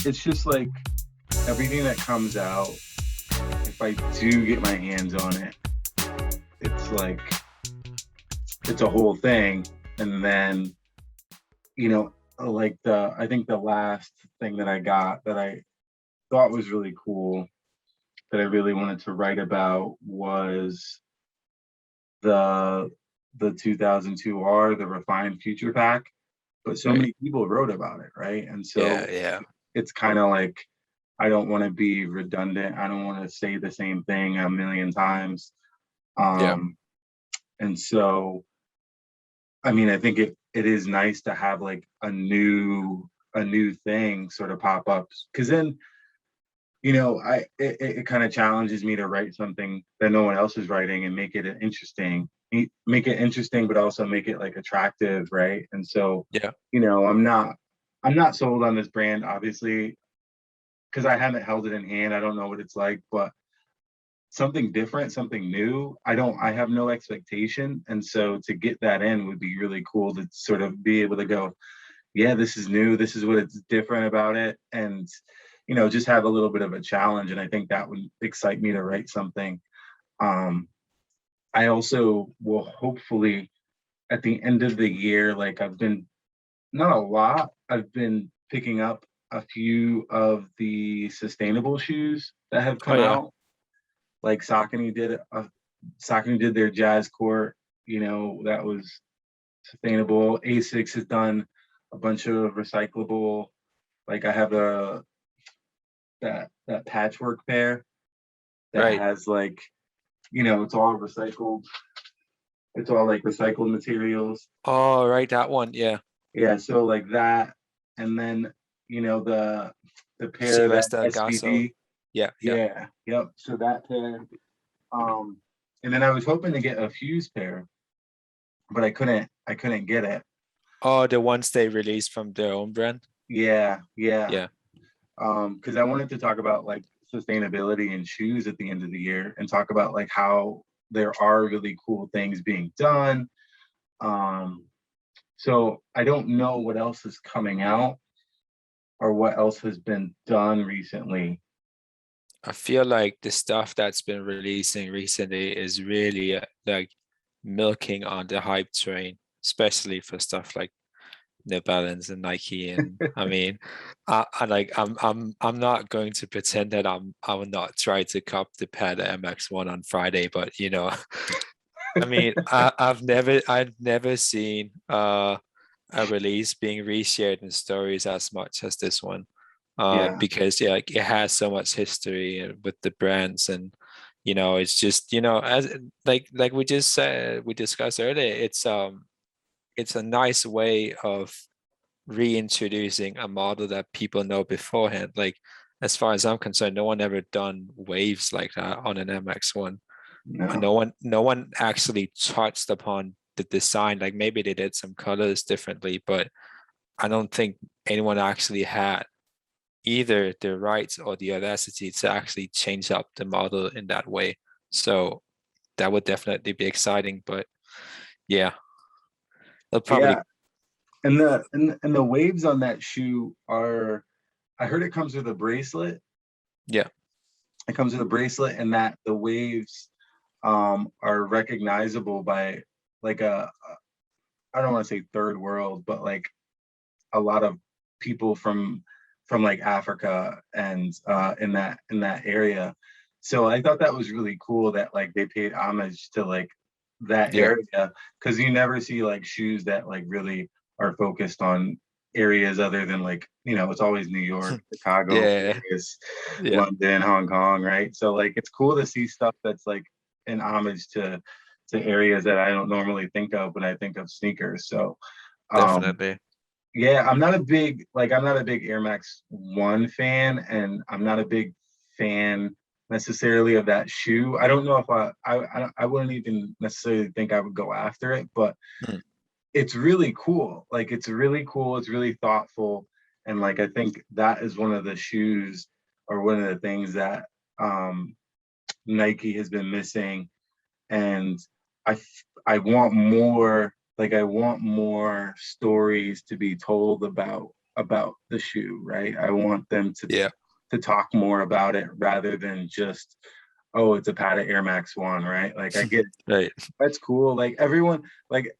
it's just like everything that comes out, if I do get my hands on it, it's like it's a whole thing. And then, you know, like I think the last thing that I got that I thought was really cool that I really wanted to write about was the the 2002R, the refined future pack. But so Right. many people wrote about it, right? And Yeah, so yeah, it's kind of like I don't want to be redundant. I don't want to say the same thing a million times. yeah. Um, and so I mean, I think it is nice to have like a new thing sort of pop up because then it kind of challenges me to write something that no one else is writing and make it interesting, make it interesting, but also make it like attractive, right? And so, Yeah. I'm not sold on this brand, obviously, because I haven't held it in hand. I don't know what it's like, but something different, something new. I have no expectation. And so to get that in would be really cool to sort of be able to go, yeah, this is new. This is what it's different about it. And, just have a little bit of a challenge. And I think that would excite me to write something. Um, I also will hopefully at the end of the year, like I've been not a lot, I've been picking up a few of the sustainable shoes that have Oh come yeah. out. Like Saucony did their jazz court, that was sustainable. Asics has done a bunch of recyclable. Like I have that patchwork pair that Right. has like, it's all recycled. It's all like recycled materials. Oh, right, that one. Yeah. Yeah, so like that, and then the pair that COS Del Gaso. SVD. Yeah, yeah. Yeah, yep. So that pair. Um, and then I was hoping to get a fuse pair, but I couldn't get it. Oh, the ones they released from their own brand. Yeah, yeah. Yeah. Because I wanted to talk about like sustainability in shoes at the end of the year and talk about like how there are really cool things being done. Um, so I don't know what else is coming out or what else has been done recently. I feel like the stuff that's been releasing recently is really like milking on the hype train, especially for stuff like New Balance and Nike. And I mean, I'm not going to pretend that I will not try to cop the Pad MX1 on Friday, but I mean, I've never seen a release being reshared in stories as much as this one. Yeah, Because yeah, like, it has so much history with the brands, and it's just as like we discussed earlier, it's a nice way of reintroducing a model that people know beforehand. Like, as far as I'm concerned, no one ever done waves like that on an MX1. no, No one actually touched upon the design. Like, maybe they did some colors differently, but I don't think anyone actually had either the rights or the audacity to actually change up the model in that way. So that would definitely be exciting. But yeah, they'll yeah. probably. And the waves on that shoe are. I heard it comes with a bracelet. Yeah. It comes with a bracelet, and that the waves are recognizable by like I don't want to say third world, but like a lot of people from like Africa and in that area. So I thought that was really cool that like they paid homage to like that Yeah. area because you never see like shoes that like really are focused on areas other than like it's always New York, Chicago, Yeah. Vegas, Yeah. London, Hong Kong, right? So like it's cool to see stuff that's like an homage to areas that I don't normally think of when I think of sneakers. So um Definitely. yeah, I'm not a big Air Max 1 fan, and I'm not a big fan necessarily of that shoe. I don't know if I wouldn't even necessarily think I would go after it, but Mm. it's really cool. Like it's really cool, it's really thoughtful, and like I think that is one of the shoes or one of the things that um Nike has been missing, and I want more, like I want more stories to be told about about the shoe, right? I want them Yeah. to talk more about it rather than just, oh, it's a Pata Air Max One, right? Like I get Right. that's cool. Like everyone, like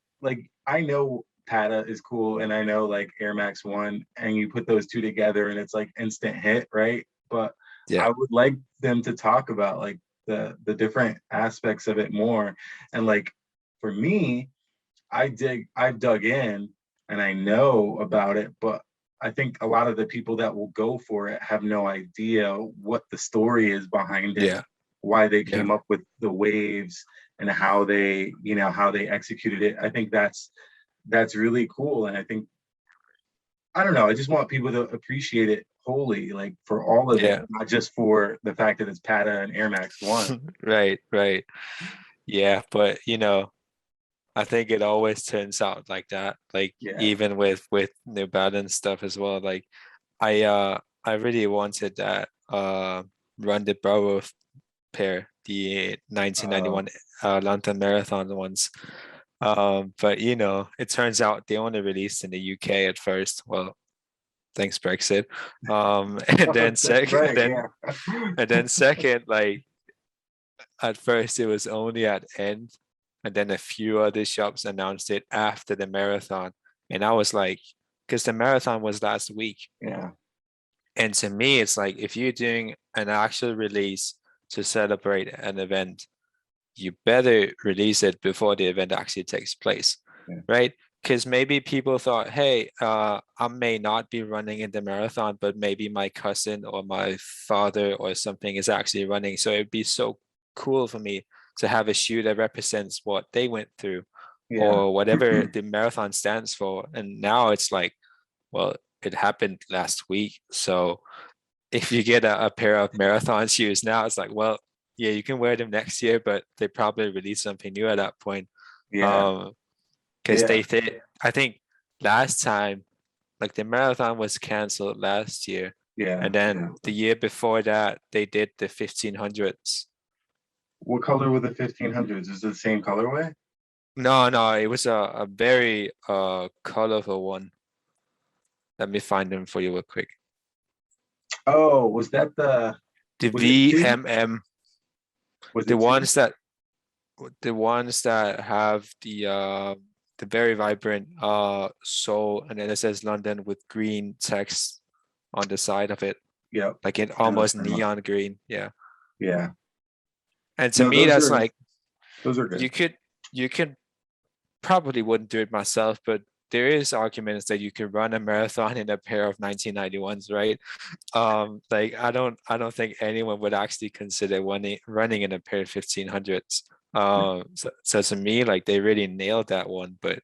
I know Pata is cool, and I know like Air Max One, and you put those two together, and it's like instant hit, right? But Yeah. I would like them to talk about like the different aspects of it more, and like for me, I've dug in, and I know about it, but I think a lot of the people that will go for it have no idea what the story is behind it, Yeah. why they Yeah. came up with the waves and how they, how they executed it. I think that's really cool. And I think, I don't know, I just want people to appreciate it wholly, like for all of it, Yeah. not just for the fact that it's Pata and Air Max One. Right. Right. Yeah. But I think it always turns out like that. Like Yeah. even with New Balance stuff as well. Like I really wanted that Run the Borough pair, the Uh, 1991 London Marathon ones. But it turns out they only released in the UK at first. Well, thanks Brexit. And then that's second, right. Yeah. and then second, like at first it was only at End, and then a few other shops announced it after the marathon. And I was like, because the marathon was last week. Yeah. And to me, it's like if you're doing an actual release to celebrate an event, you better release it before the event actually takes place, Yeah. right? Because maybe people thought, hey, I may not be running in the marathon, but maybe my cousin or my father or something is actually running. So it'd be so cool for me to have a shoe that represents what they went through Yeah. or whatever the marathon stands for. And now it's like, well, it happened last week. So if you get a pair of marathon shoes now, it's like, well, yeah, you can wear them next year, but they probably release something new at that point. Yeah. Because Yeah. I think last time, like the marathon was canceled last year, Yeah. and then Yeah. the year before that, they did the 1500s. What color were the 1500s? Is it the same colorway? No, no, it was a very colorful one. Let me find them for you real quick. Oh, The was it two? VMM, Was the it two? ones that have the very vibrant soul, and then it says London with green text on the side of it, Yep. like in I know what almost you're talking about. neon green. Yeah. Yeah. And to No, me that's like those are you good. could you could probably wouldn't do it myself, but there is arguments that you could run a marathon in a pair of 1991s, right? Like I don't think anyone would actually consider running in a pair of 1500s. So to me, like they really nailed that one, but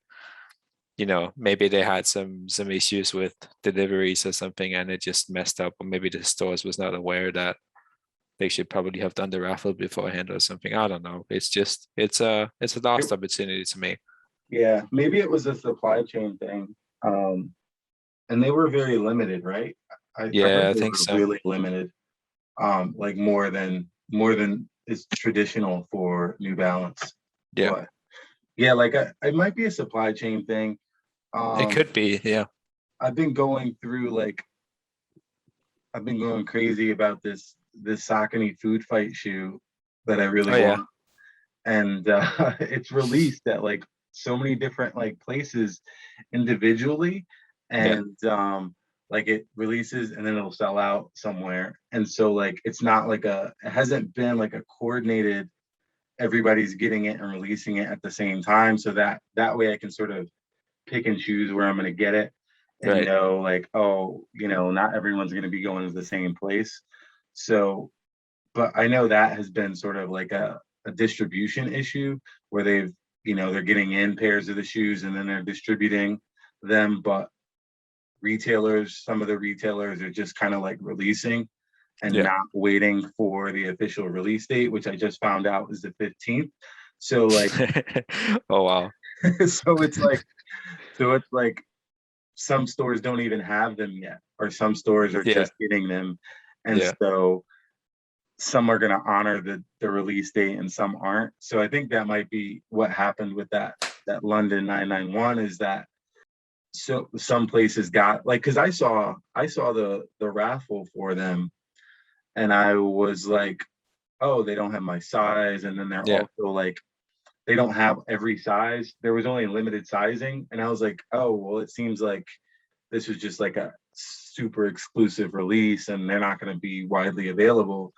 maybe they had some issues with deliveries or something, and it just messed up, or maybe the stores was not aware that they should probably have done the raffle beforehand or something. I don't know. It's a It, lost opportunity to me. yeah, maybe it was a supply chain thing. Um, and they were very limited, right? I Yeah, heard I they think were so. really limited. Like more than is traditional for New Balance. Yeah, But yeah, like it might be a supply chain thing. it Um, could be. Yeah. I've been going through like I've been going crazy about this Saucony food fight shoe that I really Oh yeah. want, and it's released at like so many different like places individually, Yeah. and like it releases and then it'll sell out somewhere, and so like it's not like it hasn't been like a coordinated. Everybody's getting it and releasing it at the same time, so that way I can sort of pick and choose where I'm going to get it and Right. know like, oh, not everyone's going to be going to the same place. So, but I know that has been sort of like a distribution issue where they're getting in pairs of the shoes and then they're distributing them. But some of the retailers are just kind of like releasing and Yeah. not waiting for the official release date, which I just found out is the 15th. So like, Oh wow. so it's like some stores don't even have them yet, or some stores are Yeah. just getting them. And Yeah. so some are going to honor the release date and some aren't. So I think that might be what happened with that London 991 is that so some places got like, because I saw the raffle for them, and I was like, oh, they don't have my size, and then they're Yeah, also like, they don't have every size. There was only limited sizing, and I was like, oh, well, it seems like this was just like a super exclusive release, and they're not going to be widely available.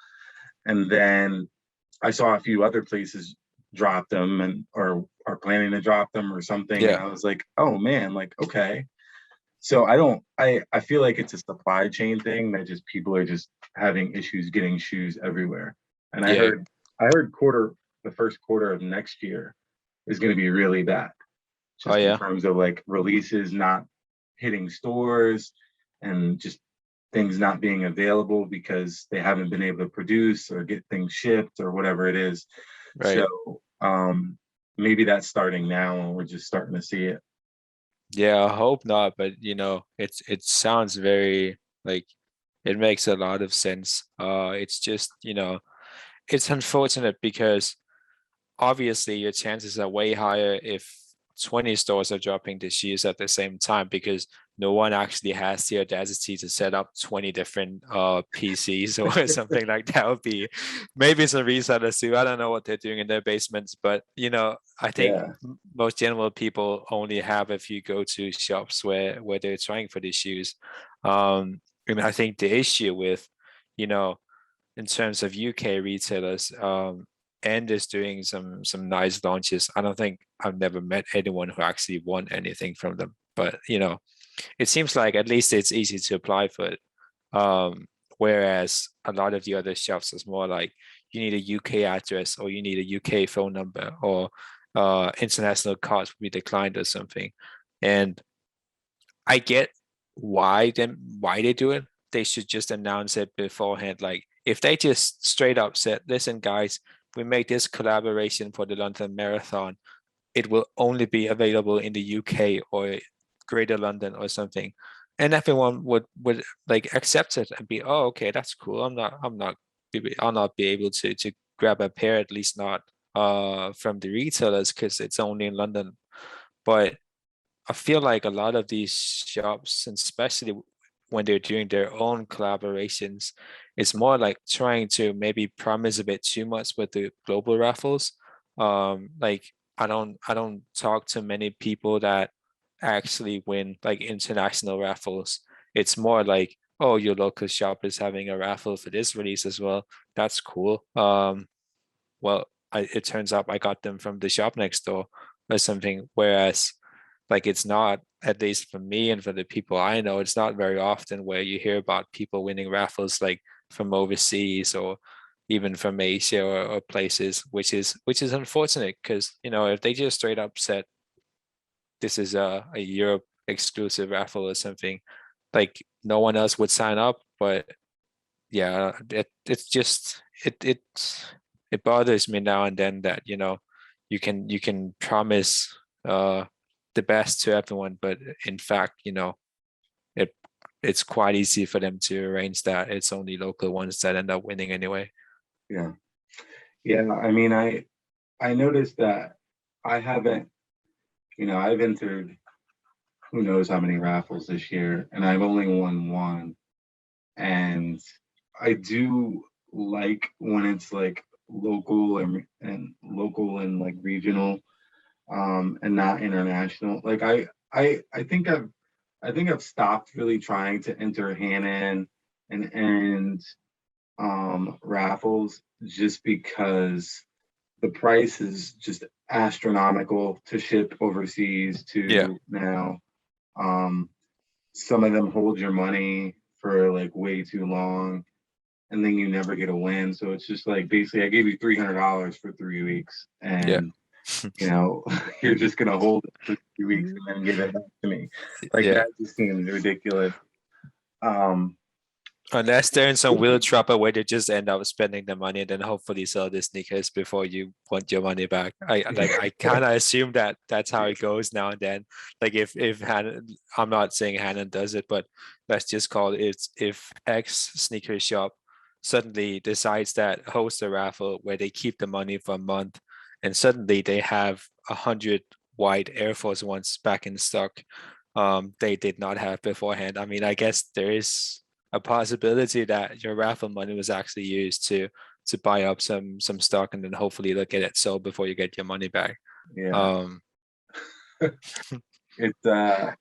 And then I saw a few other places drop them and or are planning to drop them or something, and yeah, I was like, oh man, like okay. So I don't I feel like it's a supply chain thing that just people are just having issues getting shoes everywhere. And yeah. I heard the first quarter of next year is going to be really bad, Oh just in yeah, terms of like releases not hitting stores and just things not being available because they haven't been able to produce or get things shipped or whatever it is. right. So maybe that's starting now and we're just starting to see it. Yeah, I hope not, but it sounds very like it makes a lot of sense. It's just, it's unfortunate because obviously your chances are way higher if 20 stores are dropping the shoes at the same time because no one actually has the audacity to set up 20 different PCs or something like that. Would be maybe some resellers too. I don't know what they're doing in their basements, but I think Yeah. most general people only have a few go-to shops where they're trying for these shoes. And I think the issue with, you know, in terms of UK retailers, and is doing some nice launches. I don't think I've never met anyone who actually won anything from them, but it seems like at least it's easy to apply for it. Whereas a lot of the other shops is more like you need a UK address or you need a UK phone number or international cards will be declined or something. And I get why they do it. They should just announce it beforehand. Like if they just straight up said, "Listen, guys, we made this collaboration for the London Marathon. It will only be available in the UK or Greater London or something," and everyone would like accept it and be, "Oh, okay, that's cool. I'll not be able to grab a pair, at least not from the retailers because it's only in London." But I feel like a lot of these shops, and especially when they're doing their own collaborations, it's more like trying to maybe promise a bit too much with the global raffles. Like I don't talk to many people that actually win like international raffles. It's more like, oh, your local shop is having a raffle for this release as well. That's cool. Well, it turns out I got them from the shop next door or something. Whereas, like, it's not, at least for me and for the people I know, it's not very often where you hear about people winning raffles like from overseas or even from Asia or places, which is unfortunate because if they just straight up said this is a Europe exclusive raffle or something, like no one else would sign up. But yeah, it's just it bothers me now and then that you can promise uh the best to everyone, but in fact it it's quite easy for them to arrange that it's only local ones that end up winning anyway. Yeah. Yeah. I mean, I noticed that I haven't, I've entered who knows how many raffles this year, and I've only won one. And I do like when it's like local and like regional, and not international. Like I think I've stopped really trying to enter Hanan and raffles just because the price is just astronomical to ship overseas Yeah, to now. Um, some of them hold your money for like way too long, and then you never get a win. So it's just like basically I gave you $300 for 3 weeks, yeah. and you know you're just gonna hold it for 3 weeks and then give it back to me. Like Yeah, that just seems ridiculous. Um, unless they're in some weird trouble where they just end up spending the money and then hopefully sell the sneakers before you want your money back. I kind of assume that that's how it goes now and then. Like if Han, I'm not saying Hanan does it, but let's just call it if X sneaker shop suddenly decides that host a raffle where they keep the money for a month and suddenly they have 100 white Air Force Ones back in stock. they did not have beforehand. I mean, I guess there is a possibility that your raffle money was actually used to buy up some stock, and then hopefully they'll get it sold before you get your money back. Yeah. Um, It's I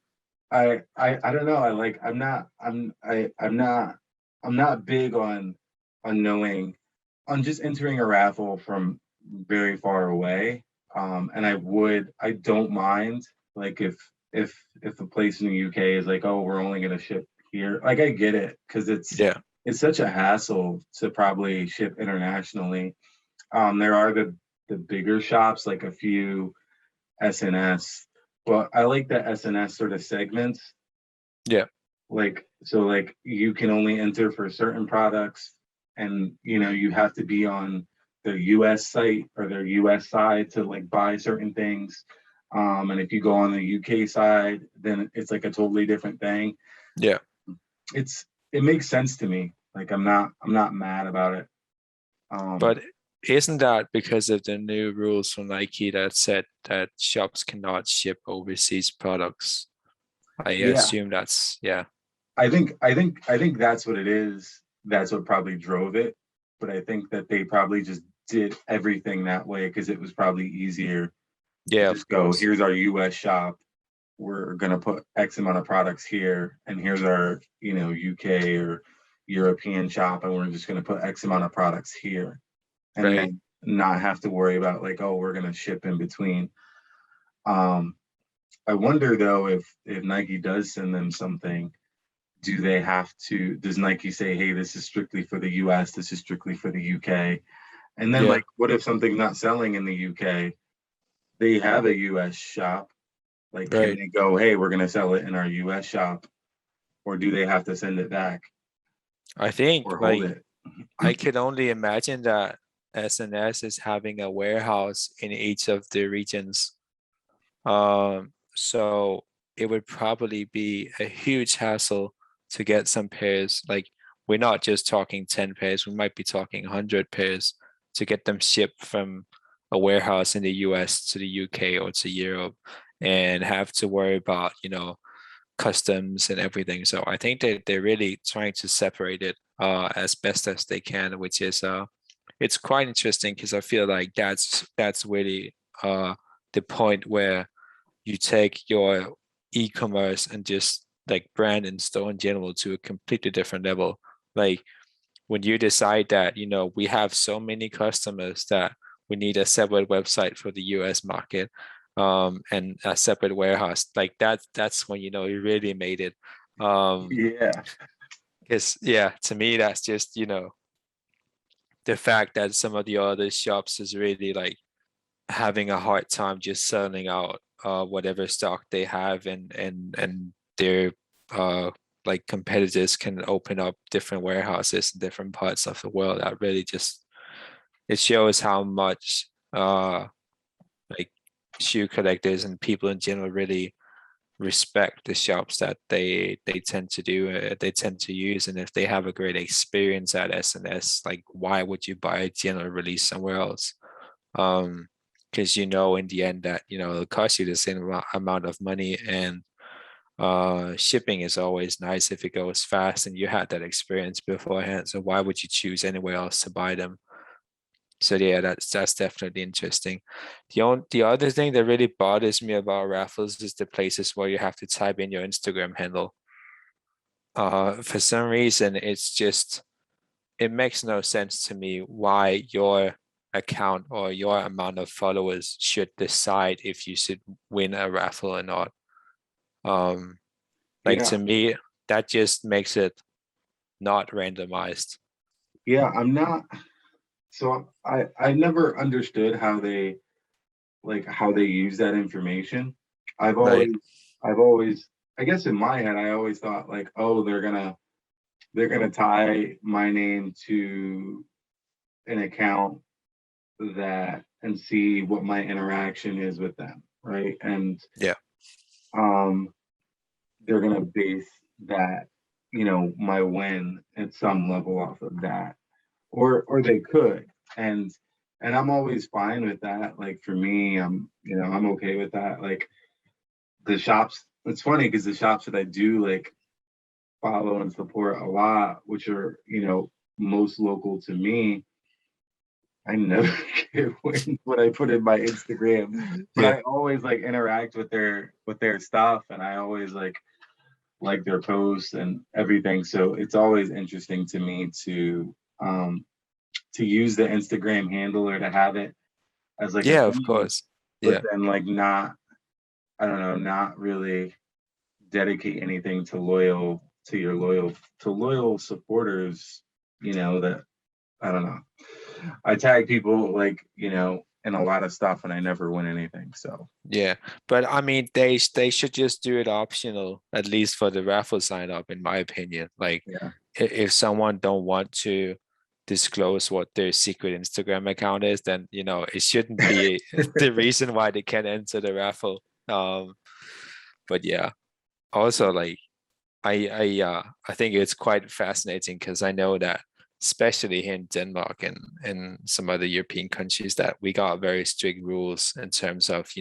don't know. I like I'm not big on knowing on just entering a raffle from very far away. And I don't mind like if the place in the UK is like, oh, we're only gonna ship here. Like I get it because yeah, it's such a hassle to probably ship internationally. There are the bigger shops, like a few SNS, but I like that SNS sort of segments. yeah, Like so, like you can only enter for certain products, and you have to be on their US site or their US side to like buy certain things. And if you go on the UK side, then it's like a totally different thing. yeah. It makes sense to me. Like I'm not mad about it. Um, But isn't that because of the new rules from Nike that said that shops cannot ship overseas products? I yeah, assume that's, yeah, I think that's what it is. That's what probably drove it. But I think that they probably just did everything that way because it was probably easier to yeah, of just go, course. here's our US shop. We're gonna put X amount of products here, and here's our, UK or European shop, and we're just gonna put X amount of products here. And Right. then not have to worry about like, oh, we're gonna ship in between. Um, I wonder though if Nike does send them something, does Nike say, hey, this is strictly for the US, this is strictly for the UK? And then Yeah, like what if something's not selling in the UK? They have a US shop. Like can right. they go, hey, we're gonna sell it in our US shop, or do they have to send it back I think or hold like it? I could only imagine that SNS is having a warehouse in each of the regions. So it would probably be a huge hassle to get some pairs. Like we're not just talking 10 pairs, we might be talking 100 pairs to get them shipped from a warehouse in the US to the UK or to Europe and have to worry about, customs and everything. So I think they're really trying to separate it as best as they can, which is it's quite interesting because I feel like that's really the point where you take your e-commerce and just like brand and store in general to a completely different level. Like when you decide that, we have so many customers that we need a separate website for the US market, and a separate warehouse, like that's when you really made it. Yeah, Because yeah, to me that's just, the fact that some of the other shops is really like having a hard time just selling out whatever stock they have, and their uh like competitors can open up different warehouses in different parts of the world. That really just, it shows how much like shoe collectors and people in general really respect the shops that they tend to do, they tend to use. And if they have a great experience at SNS, like why would you buy a general release somewhere else? Because in the end that it'll cost you the same amount of money, and shipping is always nice if it goes fast and you had that experience beforehand. So why would you choose anywhere else to buy them? So yeah, that's definitely interesting. The other thing that really bothers me about raffles is the places where you have to type in your Instagram handle. For some reason, it makes no sense to me why your account or your amount of followers should decide if you should win a raffle or not. Um, like yeah, to me, that just makes it not randomized. yeah. I'm not. So I never understood how they use that information. I've Right. always I've always I guess in my head I always thought like, oh, they're gonna tie my name to an account that and see what my interaction is with them, right? And Yeah. um they're gonna base that, my win at some level off of that. Or they could. And I'm always fine with that. Like for me, I'm okay with that. Like the shops it's funny because the shops that I do like follow and support a lot, which are, most local to me, I never get wins when I put in my Instagram, but Yeah. I always like interact with their stuff, and I always like their posts and everything. So it's always interesting to me to use the Instagram handle or to have it as like a Yeah, of thing, course. but Yeah. then like not, I don't know, not really dedicate anything to your loyal supporters, that I don't know. I tag people like, in a lot of stuff and I never win anything. So Yeah, but I mean, they should just do it optional, at least for the raffle sign up, in my opinion. Like, yeah. if someone don't want to disclose what their secret Instagram account is, then it shouldn't be the reason why they can't enter the raffle. But yeah, also like I think it's quite fascinating because I know that especially here in Denmark and some other European countries that we got very strict rules in terms of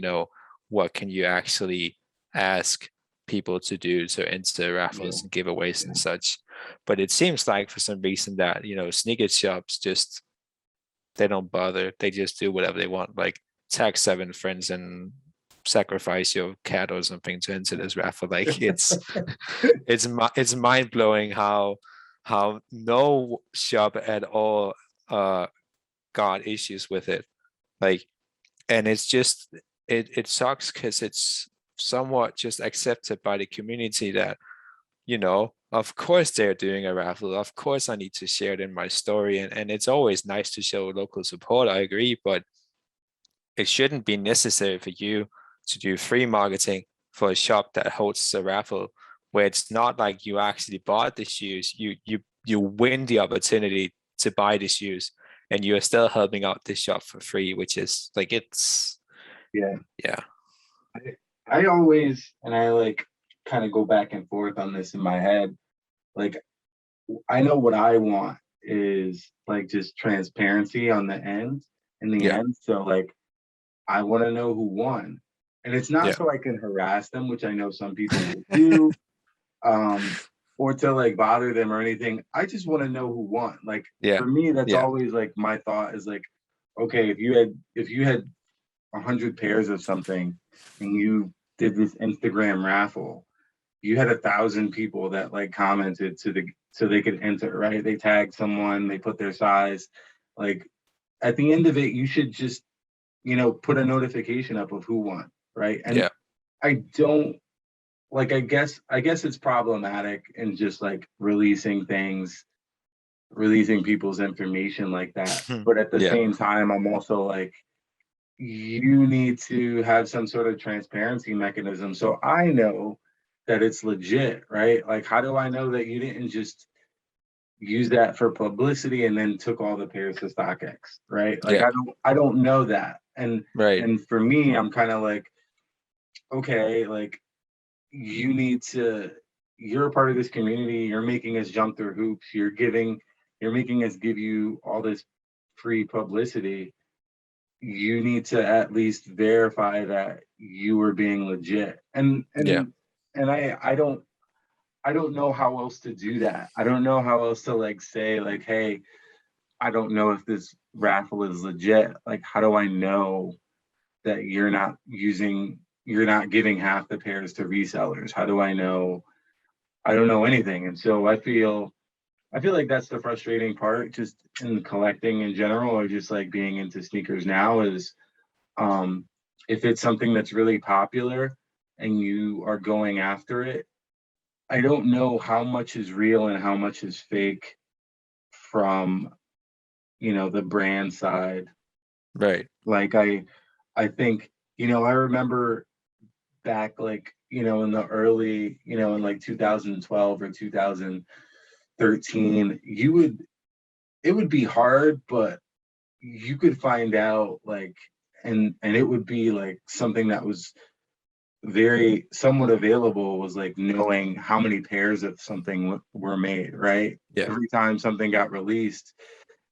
what can you actually ask people to do to enter Yeah. raffles and giveaways and Yeah. such. But it seems like for some reason that sneaker shops just they don't bother. They just do whatever they want, like tag 7 friends and sacrifice your cat or something to enter this raffle. Like it's mind blowing how no shop at all got issues with it. Like, and it's just it sucks because it's somewhat just accepted by the community that of course they're doing a raffle, of course I need to share it in my story, and it's always nice to show local support, I agree, but it shouldn't be necessary for you to do free marketing for a shop that hosts a raffle where it's not like you actually bought the shoes. You win the opportunity to buy the shoes and you're still helping out this shop for free, which is like it's Yeah. yeah. I, I always, and I like kind of go back and forth on this in my head. Like, I know what I want is like just transparency on the end, in the Yeah. end. So, like, I want to know who won. And it's not Yeah. so I can harass them, which I know some people will do, um, or to like bother them or anything. I just want to know who won. Like, Yeah. for me, that's Yeah. always like my thought is like, okay, if you had 100 pairs of something and you did this Instagram raffle, you had 1,000 people that like commented so they could enter, right? They tagged someone, they put their size. Like, at the end of it, you should just, put a notification up of who won, right? And Yeah. I don't like I guess it's problematic in just like releasing people's information like that. But at the Yeah. same time, I'm also like, you need to have some sort of transparency mechanism so I know that it's legit, right? Like, how do I know that you didn't just use that for publicity and then took all the pairs to StockX, right? Like, Yeah. I don't know that. And Right. and for me, I'm kind of like, okay, like, you need to you're a part of this community, you're making us jump through hoops, you're making us give you all this free publicity. You need to at least verify that you were being legit. And Yeah. I don't know how else to do that. I don't know how else to like say like, hey, I don't know if this raffle is legit. Like, how do I know that you're not giving half the pairs to resellers? How do I know? I don't know anything. And so I feel like that's the frustrating part just in collecting in general, or just like being into sneakers now is, um, if it's something that's really popular and you are going after it, I don't know how much is real and how much is fake from, the brand side. Right. Like, I think, I remember back like, in the early, in like 2012 or 2013, it would be hard, but you could find out like, and it would be like something that was very somewhat available, was like knowing how many pairs of something were made, right? Yeah. Every time something got released,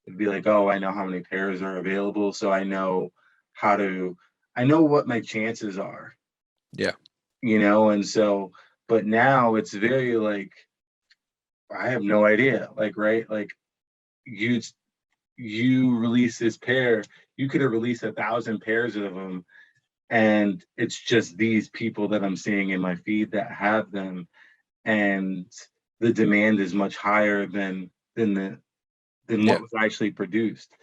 it'd be like, oh, I know how many pairs are available, so how to I know what my chances are. Yeah. and so, but now it's very like, I have no idea, like, right? Like, you you release this pair, you could have released 1,000 pairs of them, and it's just these people that I'm seeing in my feed that have them, and the demand is much higher than Yeah. what was actually produced.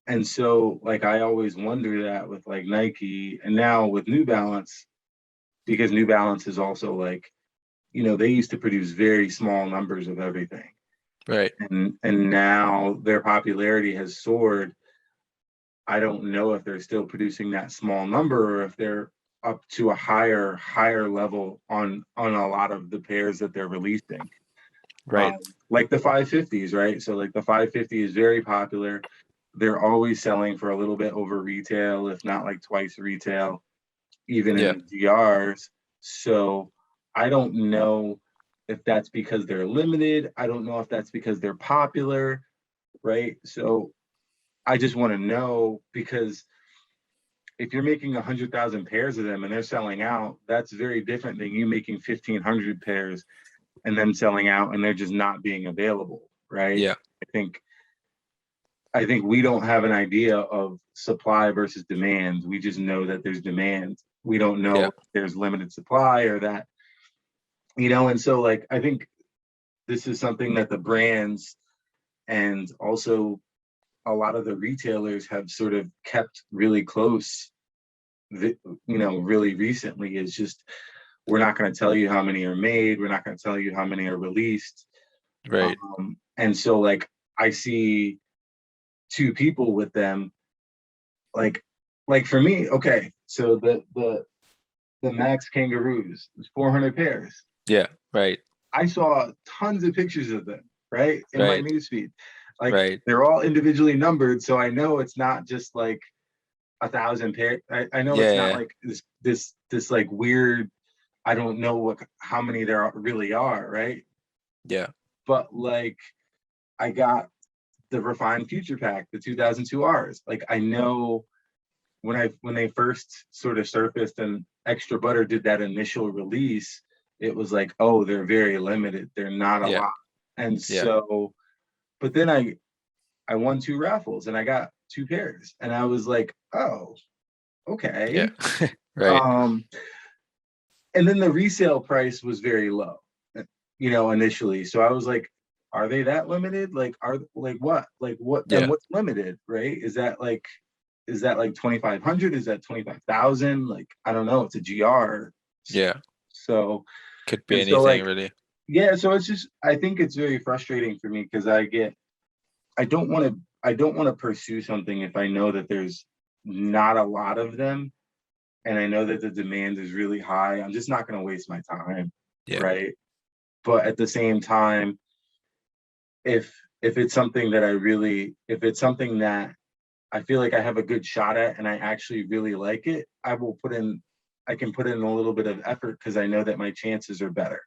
And so, like, I always wonder that with like Nike, and now with New Balance, because New Balance is also like, they used to produce very small numbers of everything, Right. and now their popularity has soared. I don't know if they're still producing that small number, or if they're up to a higher level on a lot of the pairs that they're releasing. Right. Like the 550s, right? So like the 550 is very popular. They're always selling for a little bit over retail, if not like twice retail, even in Yeah. the GRs. So I don't know if that's because they're limited. I don't know if that's because they're popular, right? So I just want to know, because if you're making 100,000 pairs of them and they're selling out, that's very different than you making 1,500 pairs and then selling out and they're just not being available, right? Yeah. I think I think we don't have an idea of supply versus demand. We just know that there's demand. We don't know Yeah. if there's limited supply or that, and so like I think this is something that the brands and also a lot of the retailers have sort of kept really close, really recently, is just, we're not going to tell you how many are made. We're not going to tell you how many are released. Right. And so like I see two people with them, like for me, okay, so the Max Kangaroos, there's 400 pairs. Yeah. Right. I saw tons of pictures of them, right, in my Right. newsfeed. Like, Right. they're all individually numbered, so I know it's not just like 1,000 pairs. I know it's not Yeah. like this like weird. I don't know how many there really are, right? Yeah. But like, I got the refined future pack, the 2002 Rs. Like, I know when they first sort of surfaced and Extra Butter did that initial release, it was like, oh, they're very limited. They're not a Yeah. lot. And Yeah. so, but then I won two raffles and I got two pairs, and I was like, oh, Yeah. okay. Right. Um, and then the resale price was very low, initially. So I was like, are they that limited? Like, are like what? Like what? And Yeah. what's limited, right? Is that like 2,500? Is that 25,000? Like, I don't know. It's a GR. Yeah. So, Could be and so anything like, really. yeah, so it's just, I think it's very frustrating for me, because I don't want to pursue something if I know that there's not a lot of them, and I know that the demand is really high. I'm just not going to waste my time, Yeah. right? But at the same time, if it's something that if it's something that I feel like I have a good shot at and I actually really like it, I can put in a little bit of effort, because I know that my chances are better.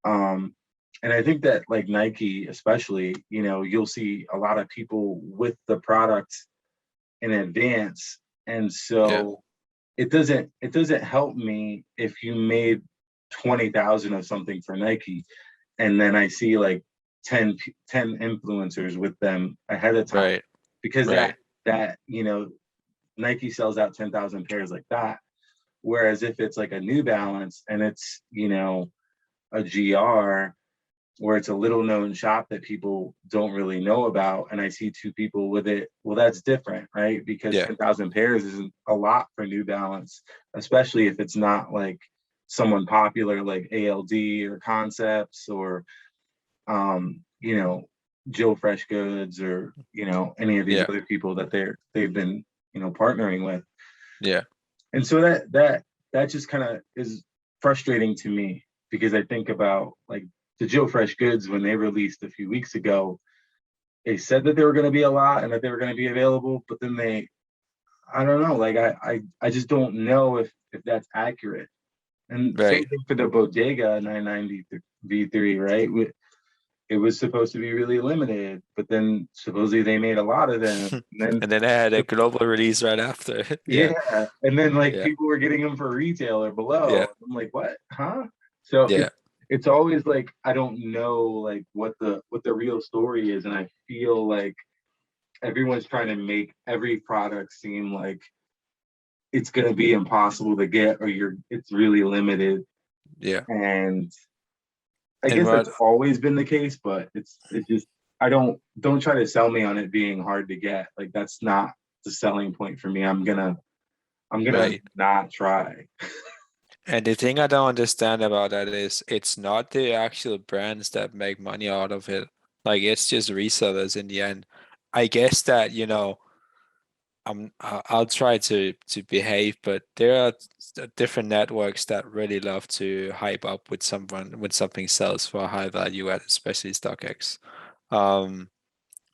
Um, and I think that like Nike, especially, you'll see a lot of people with the product in advance. And Yeah. so it doesn't help me if you made 20,000 of something for Nike, and then I see like 10 influencers with them ahead of time, Right. because Right. that Nike sells out 10,000 pairs like that. Whereas if it's like a New Balance and it's a GR, where it's a little known shop that people don't really know about, and I see two people with it, well, that's different, right? Because Yeah. 10,000 pairs isn't a lot for New Balance, especially if it's not like someone popular like ALD or Concepts, or you know, Joe Fresh Goods, or any of these Yeah. other people that they've been partnering with. Yeah. And so that just kind of is frustrating to me, because I think about like the Joe Fresh Goods, when they released a few weeks ago, they said that they were going to be a lot and that they were going to be available, but then I don't know, like I just don't know if that's accurate. And same Right. thing for the Bodega 990 V3, right? it was supposed to be really limited, but then supposedly they made a lot of them. And then And then I had a global release right after. Yeah, yeah, and then like yeah, people were getting them for retail or yeah, below. I'm like, what? Huh? So yeah, it's always like I don't know like what the real story is, and I feel like everyone's trying to make every product seem like it's gonna be impossible to get or it's really limited. yeah. And I And guess what that's always been the case, but it's just I don't try to sell me on it being hard to get. Like that's not the selling point for me. I'm gonna right. not try. And the thing I don't understand about that is it's not the actual brands that make money out of it. Like it's just resellers in the end. I guess that, I'll try to behave, but there are different networks that really love to hype up with someone when something sells for a high value at, especially StockX. Um,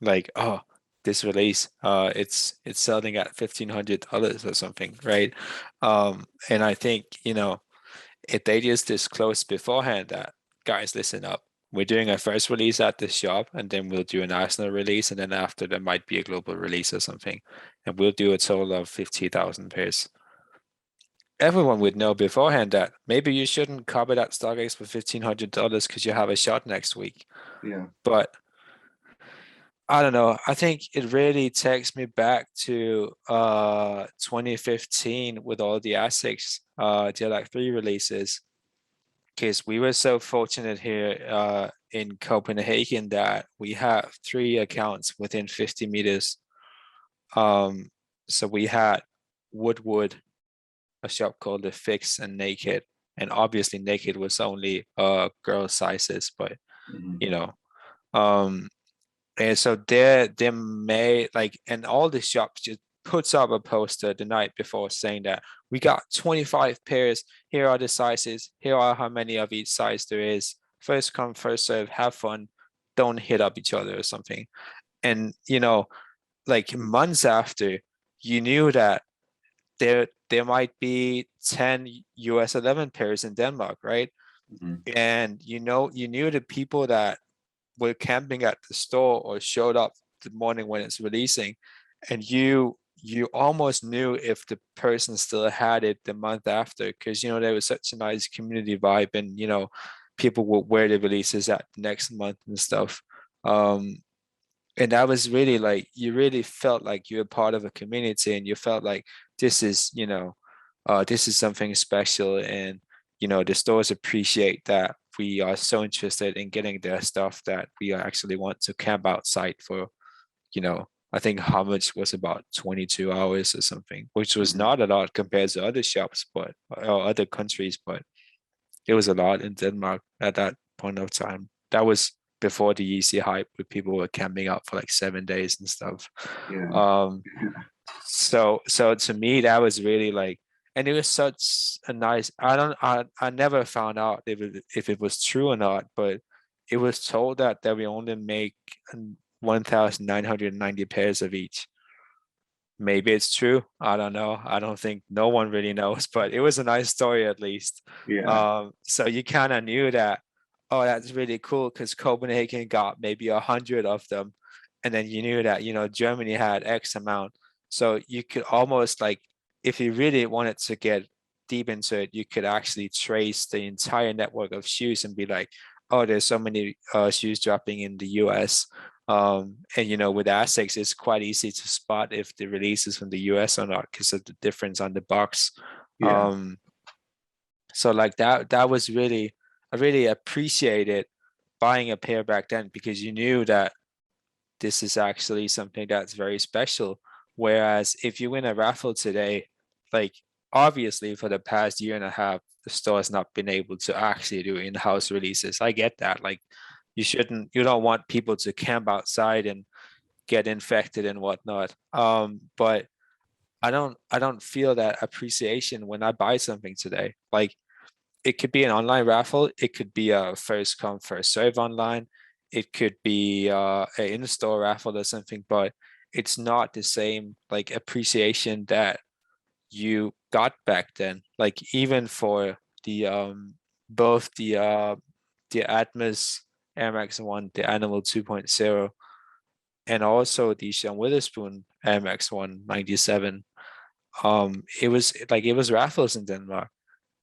like, oh, this release, it's selling at $1,500 or something, right? And I think, if they just disclose beforehand that, guys, listen up, we're doing a first release at this shop, and then we'll do a national release, and then after there might be a global release or something, and we'll do a total of 50,000 pairs. Everyone would know beforehand that maybe you shouldn't cover that StockX for $1,500 because you have a shot next week. Yeah. But I don't know. I think it really takes me back to 2015 with all the ASICs, there are like 3 releases, because we were so fortunate here in Copenhagen that we have 3 accounts within 50 meters. So we had Woodwood, a shop called The Fix, and Naked. And obviously Naked was only girl sizes, but Mhm. you know. Um, and so they made like, and all the shops just puts up a poster the night before saying that we got 25 pairs. Here are the sizes. Here are how many of each size there is. First come, first serve. Have fun. Don't hit up each other or something. And like months after, you knew that there might be 10 US 11 pairs in Denmark, right? Mhm. And you knew the people that were camping at the store or showed up the morning when it's releasing, and you almost knew if the person still had it the month after, because there was such a nice community vibe, and people would wear the releases at the next month and stuff. And that was really like, you really felt like you were part of a community, and you felt like this is this is something special. And the stores appreciate that we are so interested in getting their stuff that we actually want to camp outside for, I think how much was about 22 hours or something, which was Mhm. not a lot compared to other shops, but or other countries, but it was a lot in Denmark at that point of time. That was before the Yeezy hype, where people were camping out for like 7 days and stuff. Yeah. Um, so to me, that was really like, and it was such a nice. I never found out if it was true or not, but it was told that we only make 1,990 pairs of each. Maybe it's true. I don't know. I don't think, no one really knows, but it was a nice story at least. Yeah. So you kind of knew that, oh, that's really cool because Copenhagen got maybe 100 of them. And then you knew that, Germany had X amount. So you could almost like, if you really wanted to get deep into it, you could actually trace the entire network of shoes and be like, oh, there's so many shoes dropping in the US. And with ASICs, it's quite easy to spot if the release is from the US or not because of the difference on the box. Yeah. Um, so like that was really, I really appreciated buying a pair back then, because you knew that this is actually something that's very special. Whereas if you win a raffle today, like obviously for the past year and a half, the store has not been able to actually do in-house releases. I get that. Like you don't want people to camp outside and get infected and whatnot. But I don't feel that appreciation when I buy something today. Like it could be an online raffle, it could be a first come first serve online, it could be an in-store raffle or something, but it's not the same like appreciation that you got back then. Like even for the both the Atmos Air Max 1, the Animal 2.0, and also the Sean Witherspoon Air Max 1 97. It was raffles in Denmark,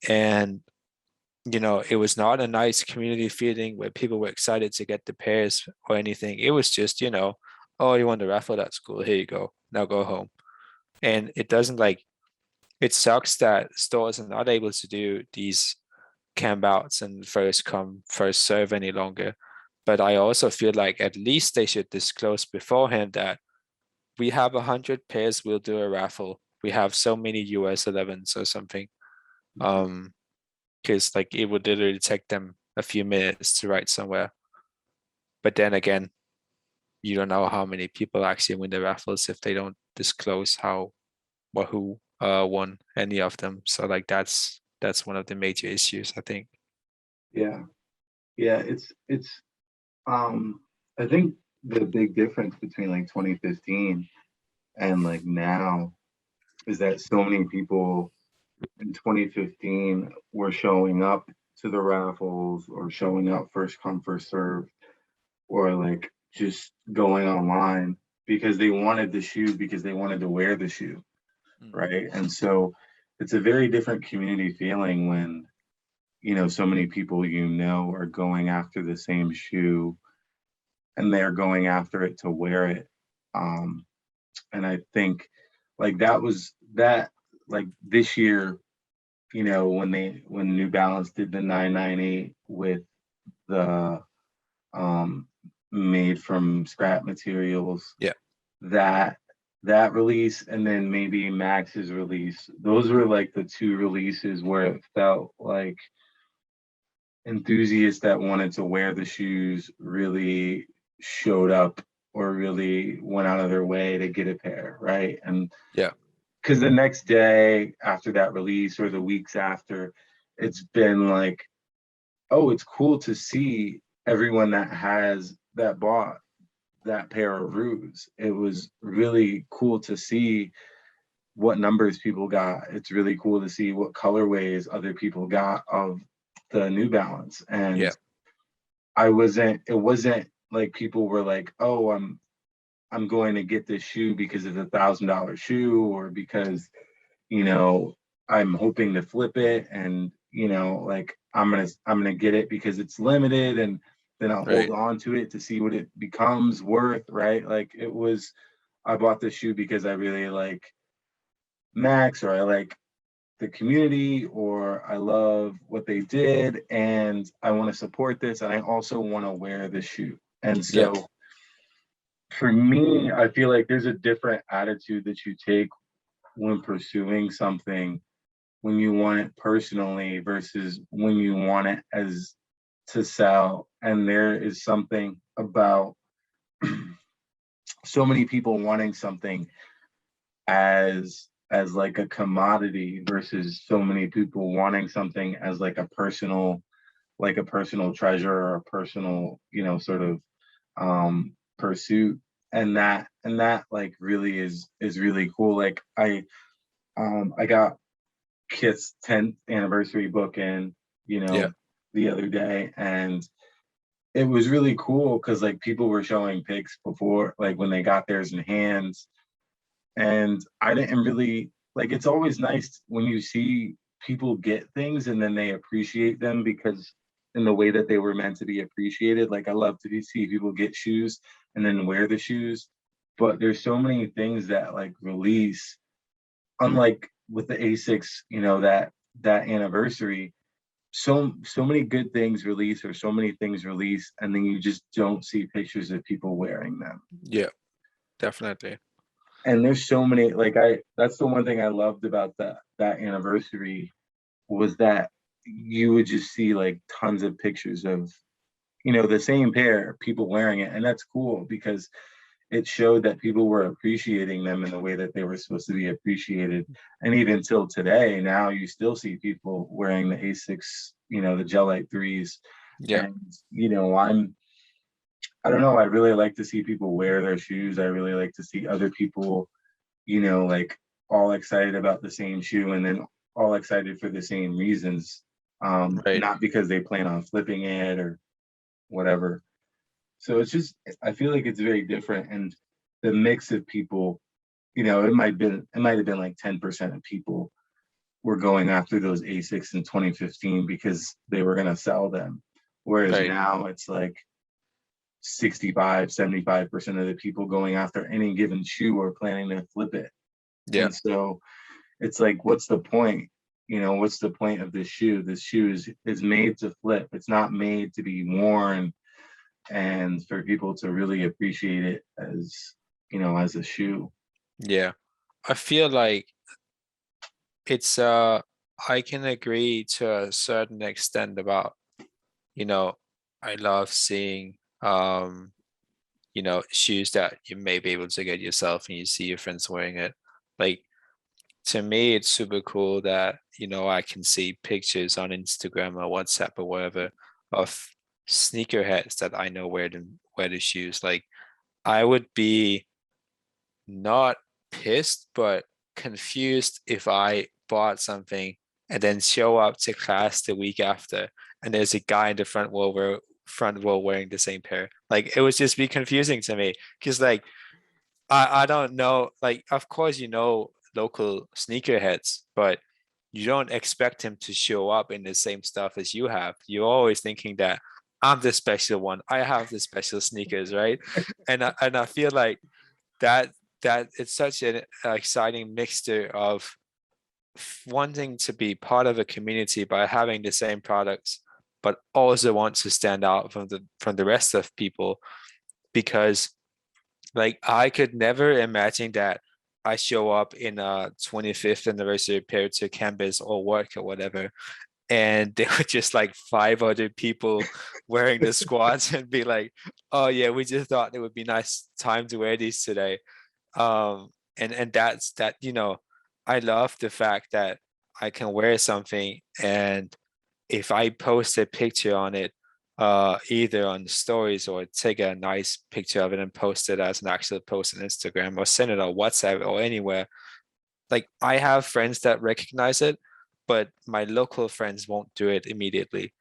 and it was not a nice community feeling where people were excited to get the pairs or anything. It was just, oh, you won the raffle, that's cool. Here you go. Now go home. And it doesn't it sucks that stores are not able to do these camp outs and first come, first serve any longer. But I also feel like at least they should disclose beforehand that we have 100 pairs, we'll do a raffle. We have so many US 11s or something. Because it would literally take them a few minutes to write somewhere. But then again, you don't know how many people actually win the raffles if they don't disclose how or who won any of them. So that's one of the major issues, I think. Yeah. Yeah. It's I think the big difference between like 2015 and like now is that so many people in 2015 were showing up to the raffles or showing up first come first serve or like just going online because they wanted the shoe because they wanted to wear the shoe, right? And so it's a very different community feeling when so many people are going after the same shoe and they're going after it to wear it. And I think like that was that like this year, when New Balance did the 998 with the made from scrap materials, Yeah. that release and then maybe Max's release, those were like the two releases where it felt like enthusiasts that wanted to wear the shoes really showed up or really went out of their way to get a pair, right? And yeah, because the next day after that release or the weeks after, it's been like, oh, it's cool to see everyone that bought that pair of Ruse. It was really cool to see what numbers people got. It's really cool to see what colorways other people got of the New Balance. And yeah, it wasn't like people were like, oh, I'm going to get this shoe because it's $1,000 shoe or because, I'm hoping to flip it and, like I'm gonna get it because it's limited and then I'll hold right. on to it to see what it becomes worth, right? Like I bought this shoe because I really like Max or I like the community or I love what they did and I want to support this and I also want to wear the shoe. And Yeah, so for me, I feel like there's a different attitude that you take when pursuing something when you want it personally versus when you want it as to sell. And there is something about so many people wanting something as like a commodity versus so many people wanting something as like a personal treasure or a personal sort of pursuit. And that like really is really cool. Like I got Kit's 10th anniversary book in yeah, the other day, and it was really cool because like people were showing pics before, like when they got theirs in hands, and I didn't really like. It's always nice when you see people get things and then they appreciate them because in the way that they were meant to be appreciated. Like I love to see people get shoes and then wear the shoes, but there's so many things that like release, unlike with the A6, that anniversary. So many good things release or so many things release and then you just don't see pictures of people wearing them. yeah, definitely. And there's so many, like that's the one thing I loved about that anniversary was that you would just see like tons of pictures of the same pair, people wearing it, and that's cool because it showed that people were appreciating them in the way that they were supposed to be appreciated. And even till today, now you still see people wearing the A6, the Gelite threes. Yeah, And I don't know, I really like to see people wear their shoes. I really like to see other people, like all excited about the same shoe and then all excited for the same reasons. right. Not because they plan on flipping it or whatever. So it's just, I feel like it's very different. And the mix of people, it might have been like 10% of people were going after those Asics in 2015 because they were going to sell them. Whereas Right. now it's like 65-75% of the people going after any given shoe are planning to flip it. Yeah. And so it's like, what's the point? What's the point of this shoe? This shoe is made to flip. It's not made to be worn and for people to really appreciate it as a shoe. Yeah. I feel like it's I can agree to a certain extent about, you know, I love seeing shoes that you may be able to get yourself and you see your friends wearing it. Like to me, it's super cool that, I can see pictures on Instagram or WhatsApp or whatever of sneakerheads that I know wear the shoes. Like I would be not pissed, but confused if I bought something and then show up to class the week after and there's a guy in the front row wearing the same pair. Like it would just be confusing to me because like I don't know, like of course local sneakerheads, but you don't expect him to show up in the same stuff as you have. You're always thinking that I'm the special one. I have the special sneakers, right? And I feel like that that it's such an exciting mixture of wanting to be part of a community by having the same products, but also want to stand out from the rest of people because like I could never imagine that I show up in a 25th anniversary pair to campus or work or whatever, and there were just like 5 other people wearing the squats and be like, "Oh yeah, we just thought it would be nice time to wear these today." And that's that. I love the fact that I can wear something and if I post a picture on it, either on the stories or take a nice picture of it and post it as an actual post on Instagram or send it on WhatsApp or anywhere, like I have friends that recognize it, but my local friends won't do it immediately.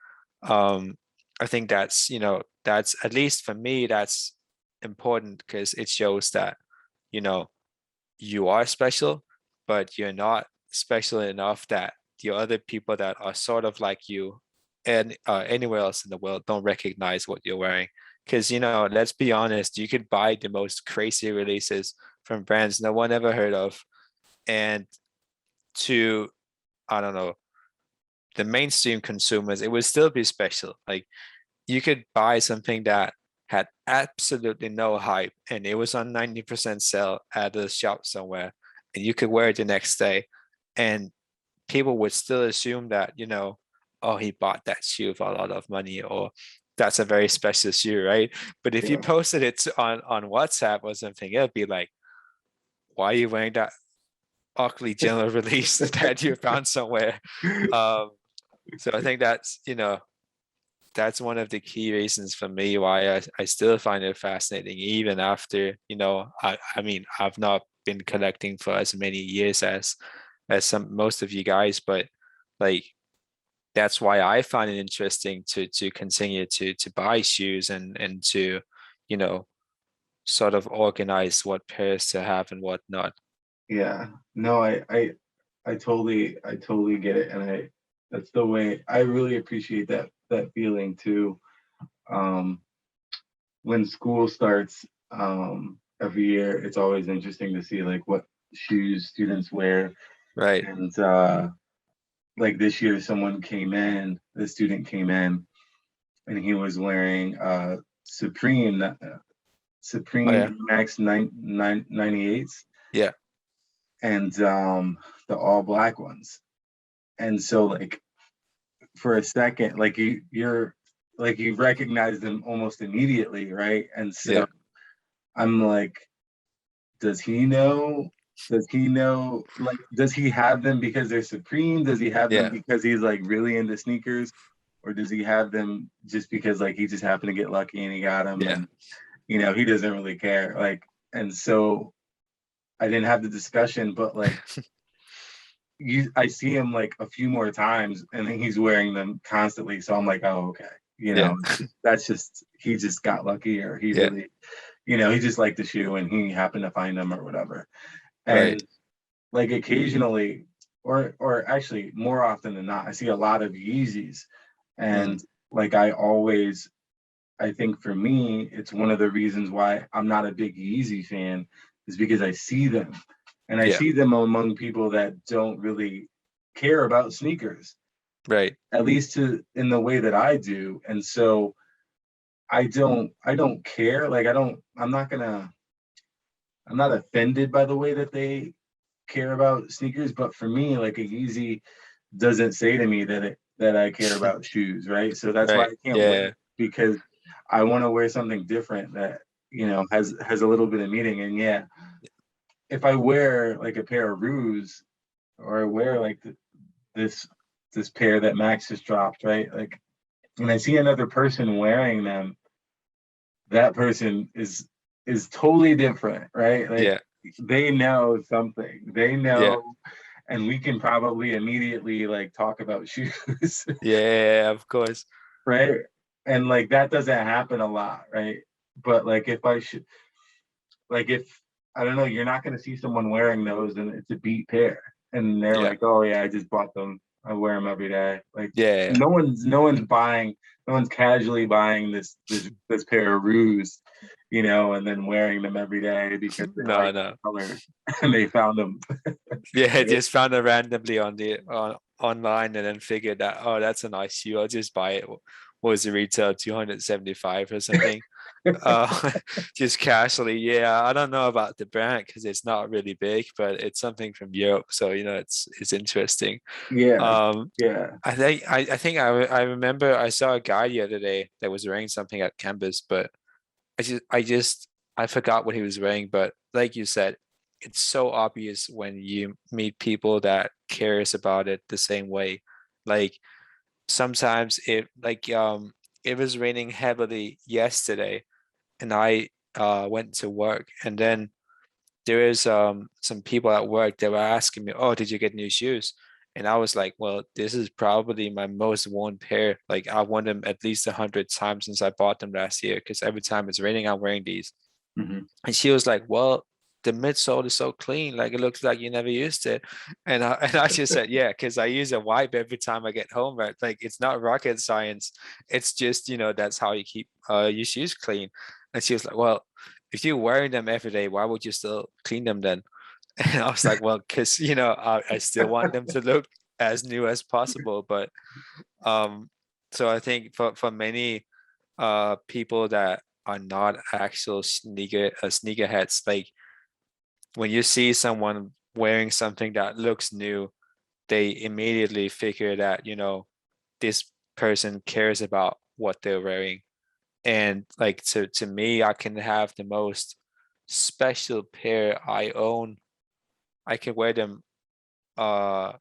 Um, I think that's at least for me, that's important because it shows that, you know, you are special, but you're not special enough that the other people that are sort of like you and anywhere else in the world don't recognize what you're wearing. Because, let's be honest, you could buy the most crazy releases from brands no one ever heard of. And to, I don't know, the mainstream consumers, it would still be special. Like you could buy something that had absolutely no hype and it was on 90% sale at a shop somewhere and you could wear it the next day and people would still assume that, oh, he bought that shoe for a lot of money or that's a very special shoe, right? But if you Yeah. posted it on WhatsApp or something, it'd be like, why are you wearing that ugly general release that you found somewhere? Um, so I think that's one of the key reasons for me why I still find it fascinating, even after, I mean, I've not been collecting for as many years as most of you guys, but like that's why I find it interesting to continue to buy shoes and to, you know, sort of organize what pairs to have and what not. Yeah. No, I totally get it. And that's the way I really appreciate that feeling too. Um, when school starts, every year, it's always interesting to see like what shoes students wear. Right. And like this year, the student came in and he was wearing Oh yeah. Supreme Max 98s Yeah. and the all black ones. And so like for a second, like you recognize them almost immediately, right? And so Yeah. I'm like, does he know? Does he have them because they're Supreme? Does he have them Yeah. because he's like really into sneakers? Or does he have them just because like he just happened to get lucky and he got them Yeah. and he doesn't really care. Like, and so I didn't have the discussion, but like I see him like a few more times and then he's wearing them constantly. So I'm like, oh, okay. you Yeah. know, that's just, he just got lucky, or he Yeah. really, he just liked the shoe and he happened to find them or whatever. Right. And like occasionally, or actually more often than not, I see a lot of Yeezys. Mm. And like I think for me, it's one of the reasons why I'm not a big Yeezy fan, is because I see them, and I Yeah. see them among people that don't really care about sneakers, Right. at least in the way that I do. And so I don't care. Like I'm not offended by the way that they care about sneakers, but for me, like a Yeezy doesn't say to me that I care about shoes, right? So that's why Right. I can't wear Yeah. it, because I want to wear something different that has a little bit of meaning. And yeah, if I wear like a pair of Ruse, or I wear like this this pair that Max just dropped, right? Like, when I see another person wearing them, that person is totally different, right? Like, Yeah. they know something. They Yeah. know, and we can probably immediately like talk about shoes, Yeah. Of course. right? And like that doesn't happen a lot, right? But like if I should, like if I don't know, you're not going to see someone wearing those and it's a beat pair, and they're Yeah. like, "Oh yeah, I just bought them. I wear them every day." Like, Yeah. no one's casually buying this pair of Ruse, and then wearing them every day because they No, like the no. color and they found them. Yeah, Right? just found it randomly on online and then figured that, oh, that's a nice shoe. I'll just buy it. What was the retail? 275 or something. Uh, just casually. Yeah, I don't know about the brand because it's not really big, but it's something from Europe, so it's interesting. Yeah, Um, yeah. I remember I saw a guy the other day that was wearing something at campus, but I forgot what he was wearing. But like you said, it's so obvious when you meet people that cares about it the same way. Like sometimes it was raining heavily yesterday, and I went to work, and then there is some people at work that were asking me, "Oh, did you get new shoes?" And I was like, "Well, this is probably my most worn pair. Like I worn them at least 100 times since I bought them last year. Because every time it's raining, I'm wearing these." Mhm. And she was like, "Well, the midsole is so clean, like it looks like you never used it." And I just said, "Yeah, because I use a wipe every time I get home, right? Like it's not rocket science. It's just that's how you keep your shoes clean." And she was like, "Well, if you're wearing them every day, why would you still clean them then?" And I was like, "Well, because I still want them to look as new as possible." But um, so I think for many people that are not actual sneakerheads, like when you see someone wearing something that looks new, they immediately figure that this person cares about what they're wearing. And like to me, I can have the most special pair I own. I can wear them uh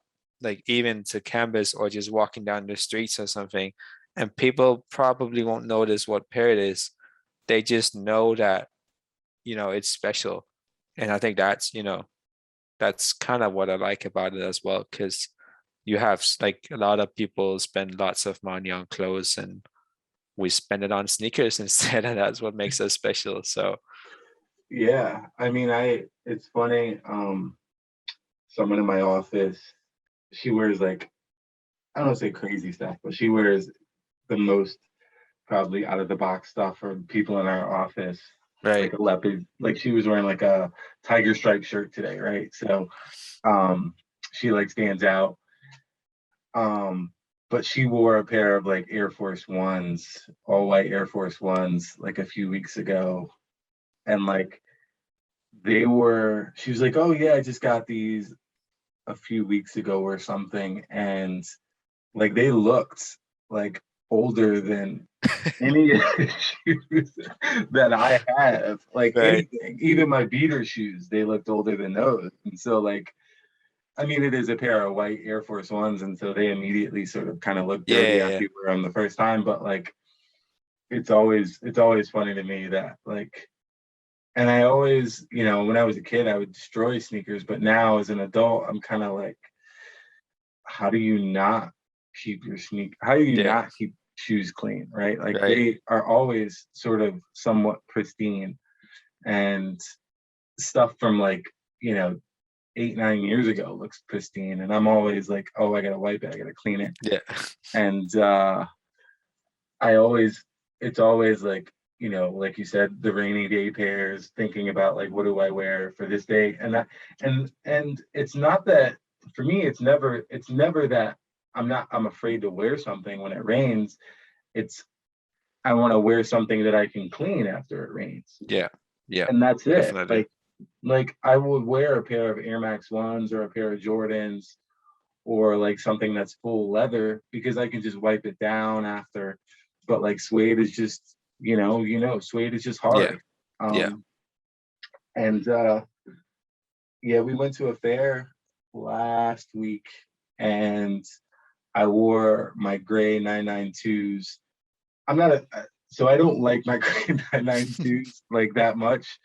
like even to campus or just walking down the streets or something, and people probably won't notice what pair it is. They just know that it's special. And I think that's kind of what I like about it as well, because you have like a lot of people spend lots of money on clothes, and we spend it on sneakers instead, and that's what makes us special. So Yeah, I mean, it's funny. Someone in my office, she wears like, I don't want to say crazy stuff, but she wears the most probably out of the box stuff for people in our office. right. Like a leopard, like she was wearing like a tiger stripe shirt today, right? So um she like stands out. Um, but she wore a pair of like Air Force Ones, all white Air Force Ones, like a few weeks ago. And like she was like, "Oh yeah, I just got these a few weeks ago or something." And like they looked like older than any of the shoes that I have. Like Right. anything, even my beater shoes, they looked older than those. And so like, I mean, it is a pair of white Air Force Ones, and so they immediately sort of kind of look Yeah, dirty yeah, after yeah. you wear them the first time. But like, it's always funny to me that like, and I always, when I was a kid, I would destroy sneakers, but now as an adult, I'm kind of like, how do you not keep your sneak? How do you Yeah. not keep? shoes clean, right? Like Right. they are always sort of somewhat pristine, and stuff from like, you know, 8, 9 years ago looks pristine. And I'm always like, oh, I gotta wipe it, I gotta clean it. Yeah. And I always, it's always like, you know, like you said, the rainy day pairs, thinking about like, what do I wear for this day? And that, and it's not that for me, it's never that I'm afraid to wear something when it rains. It's, I want to wear something that I can clean after it rains. Yeah. Yeah. And that's it. Definitely. Like I would wear a pair of Air Max ones or a pair of Jordans or like something that's full leather because I can just wipe it down after. But like suede is just, suede is just Yeah. hard. Yeah. Um, and yeah, we went to a fair last week and I wore my gray 992s. I'm not a, so I don't like my gray 992s like that much.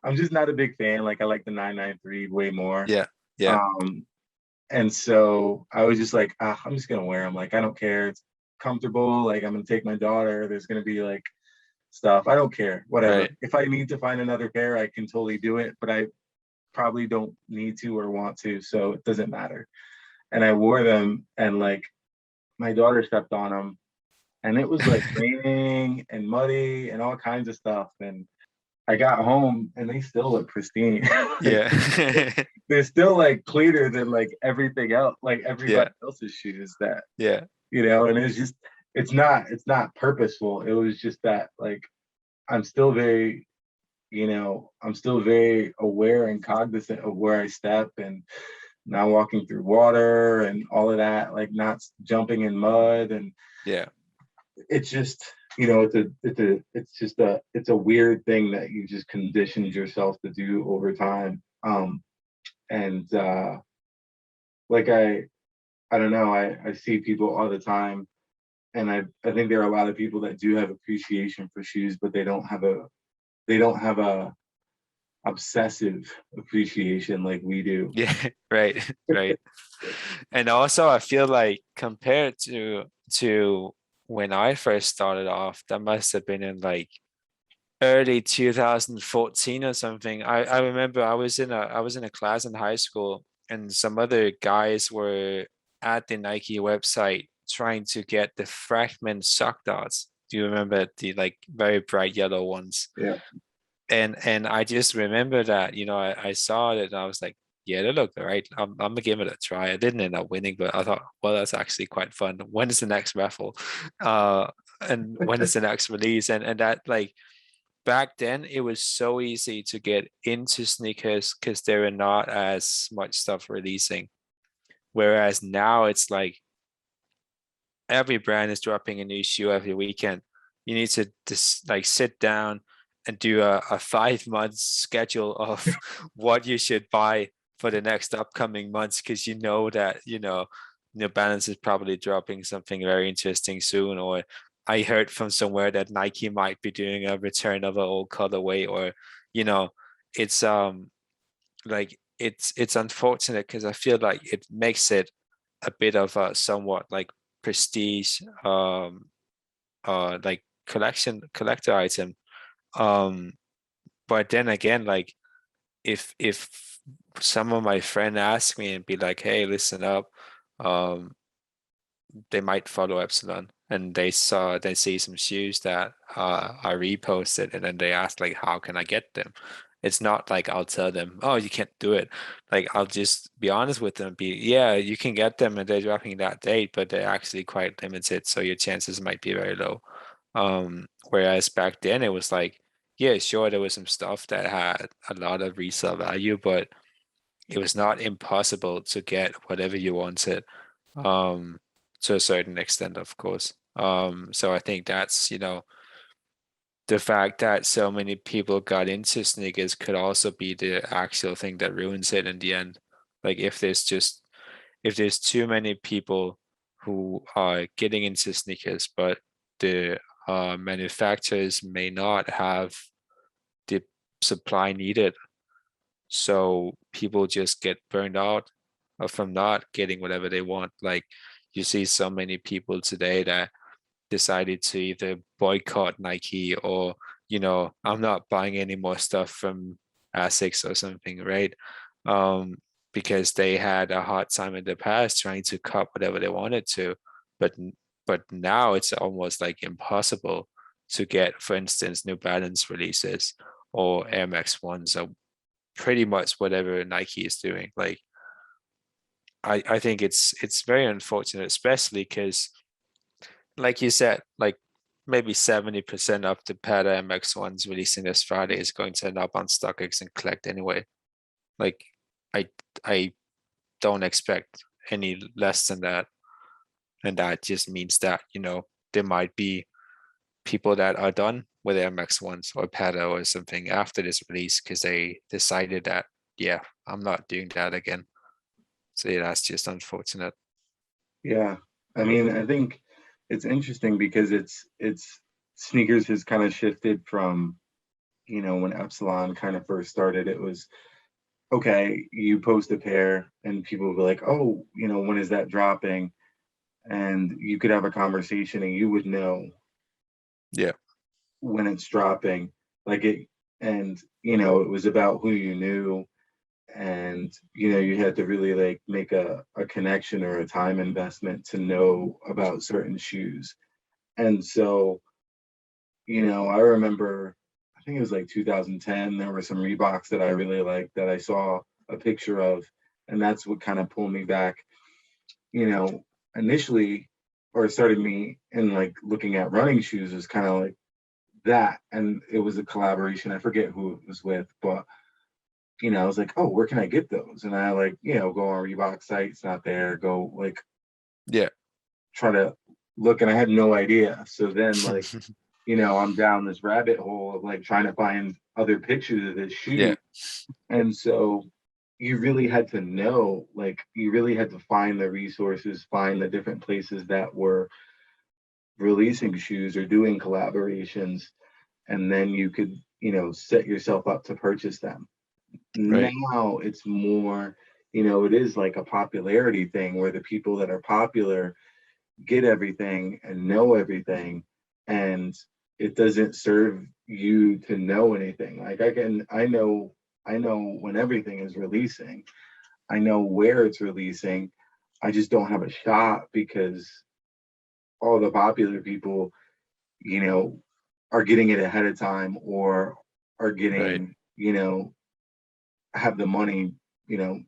I'm just not a big fan. Like I like the 993 way more. Yeah. Yeah. Um, and so I was just like, I'm just gonna wear them. Like I don't care. It's comfortable. Like I'm gonna take my daughter. There's gonna be like stuff. I don't care. Whatever. Right. If I need to find another pair, I can totally do it. But I probably don't need to or want to, so it doesn't matter. And I wore them, and like my daughter stepped on them, and it was like raining and muddy and all kinds of stuff. And I got home, and they still look pristine. Like, Yeah. they're still like cleaner than like everything else, like Yeah. everybody else's shoes that, Yeah. and it's just, it's not purposeful. It was just that like I'm still very, I'm still very aware and cognizant of where I step and not walking through water and all of that, like not jumping in mud. And Yeah. it's just, it's a weird thing that you just conditioned yourself to do over time. And like I don't know, I see people all the time, and I think there are a lot of people that do have appreciation for shoes, but they don't have a obsessive appreciation like we do. Yeah. Right. Right. And also I feel like compared to when I first started off, that must have been in like early 2014 or something. I remember I was in a class in high school, and some other guys were at the Nike website trying to get the fragment sock darts. Do you remember the like very bright yellow ones? Yeah. And I just remember that, I saw it and I was like, yeah, they look all right. I'm gonna give it a try. I didn't end up winning, but I thought, well, that's actually quite fun. When is the next raffle? Uh, and when is the next release? And that, like, back then it was so easy to get into sneakers because there were not as much stuff releasing. Whereas now it's like every brand is dropping a new shoe every weekend. You need to just like sit down and do a 5 month schedule of what you should buy for the next upcoming months, because you know that New Balance is probably dropping something very interesting soon, or I heard from somewhere that Nike might be doing a return of an old colorway, or you know it's like it's unfortunate because I feel like it makes it a bit of a somewhat like prestige like collector item. um but then again, like if some of my friend ask me and be like, hey, listen up, um they might follow Epsilon and they see some shoes that I reposted, and then they ask like, how can I get them? It's not like I'll tell them, oh, you can't do it. Like, I'll just be honest with them, be, yeah, you can get them and they're dropping that date, but they're actually quite limited, so your chances might be very low. Whereas back then it was like, yeah, sure, there was some stuff that had a lot of resale value, but it was not impossible to get whatever you wanted, um, to a certain extent, of course. So I think that's, the fact that so many people got into sneakers could also be the actual thing that ruins it in the end. Like if there's too many people who are getting into sneakers, but the manufacturers may not have the supply needed, so people just get burned out from not getting whatever they want. Like, you see so many people today that decided to either boycott Nike or, I'm not buying any more stuff from Asics or something, right? Because they had a hard time in the past trying to cut whatever they wanted to, but now it's almost like impossible to get, for instance, New Balance releases or Air Max ones or pretty much whatever Nike is doing. Like I think it's very unfortunate, especially because, like you said, like maybe 70% of the Pata MX ones releasing this Friday is going to end up on StockX and collect anyway. Like I I don't expect any less than that. And that just means that, there might be people that are done with MX ones or Pata or something after this release because they decided that, yeah, I'm not doing that again. So yeah, that's just unfortunate. Yeah. I mean, I think it's interesting because it's sneakers has kind of shifted from, when Epsilon kind of first started, it was okay, you post a pair and people will be like, oh, when is that dropping? And you could have a conversation and you would know Yeah, when it's dropping. Like it, and it was about who you knew, and you had to really like make a connection or a time investment to know about certain shoes. And so, I remember, I think it was like 2010, there were some Reeboks that I really liked that I saw a picture of, and that's what kind of pulled me back, you know, initially, or started me in like looking at running shoes was kind of like that. And it was a collaboration. I forget who it was with, but I was like, oh, where can I get those? And I like, go on Reebok site, it's not there, go like yeah, try to look, and I had no idea. So then like, I'm down this rabbit hole of like trying to find other pictures of this yeah, shoe. And so you really had to know, like you really had to find the resources, find the different places that were releasing shoes or doing collaborations, and then you could, set yourself up to purchase them. right, Now it's more, it is like a popularity thing where the people that are popular get everything and know everything, and it doesn't serve you to know anything. Like I know when everything is releasing. I know where it's releasing. I just don't have a shot because all the popular people, you know, are getting it ahead of time or are right, getting, have the money, you know, yeah,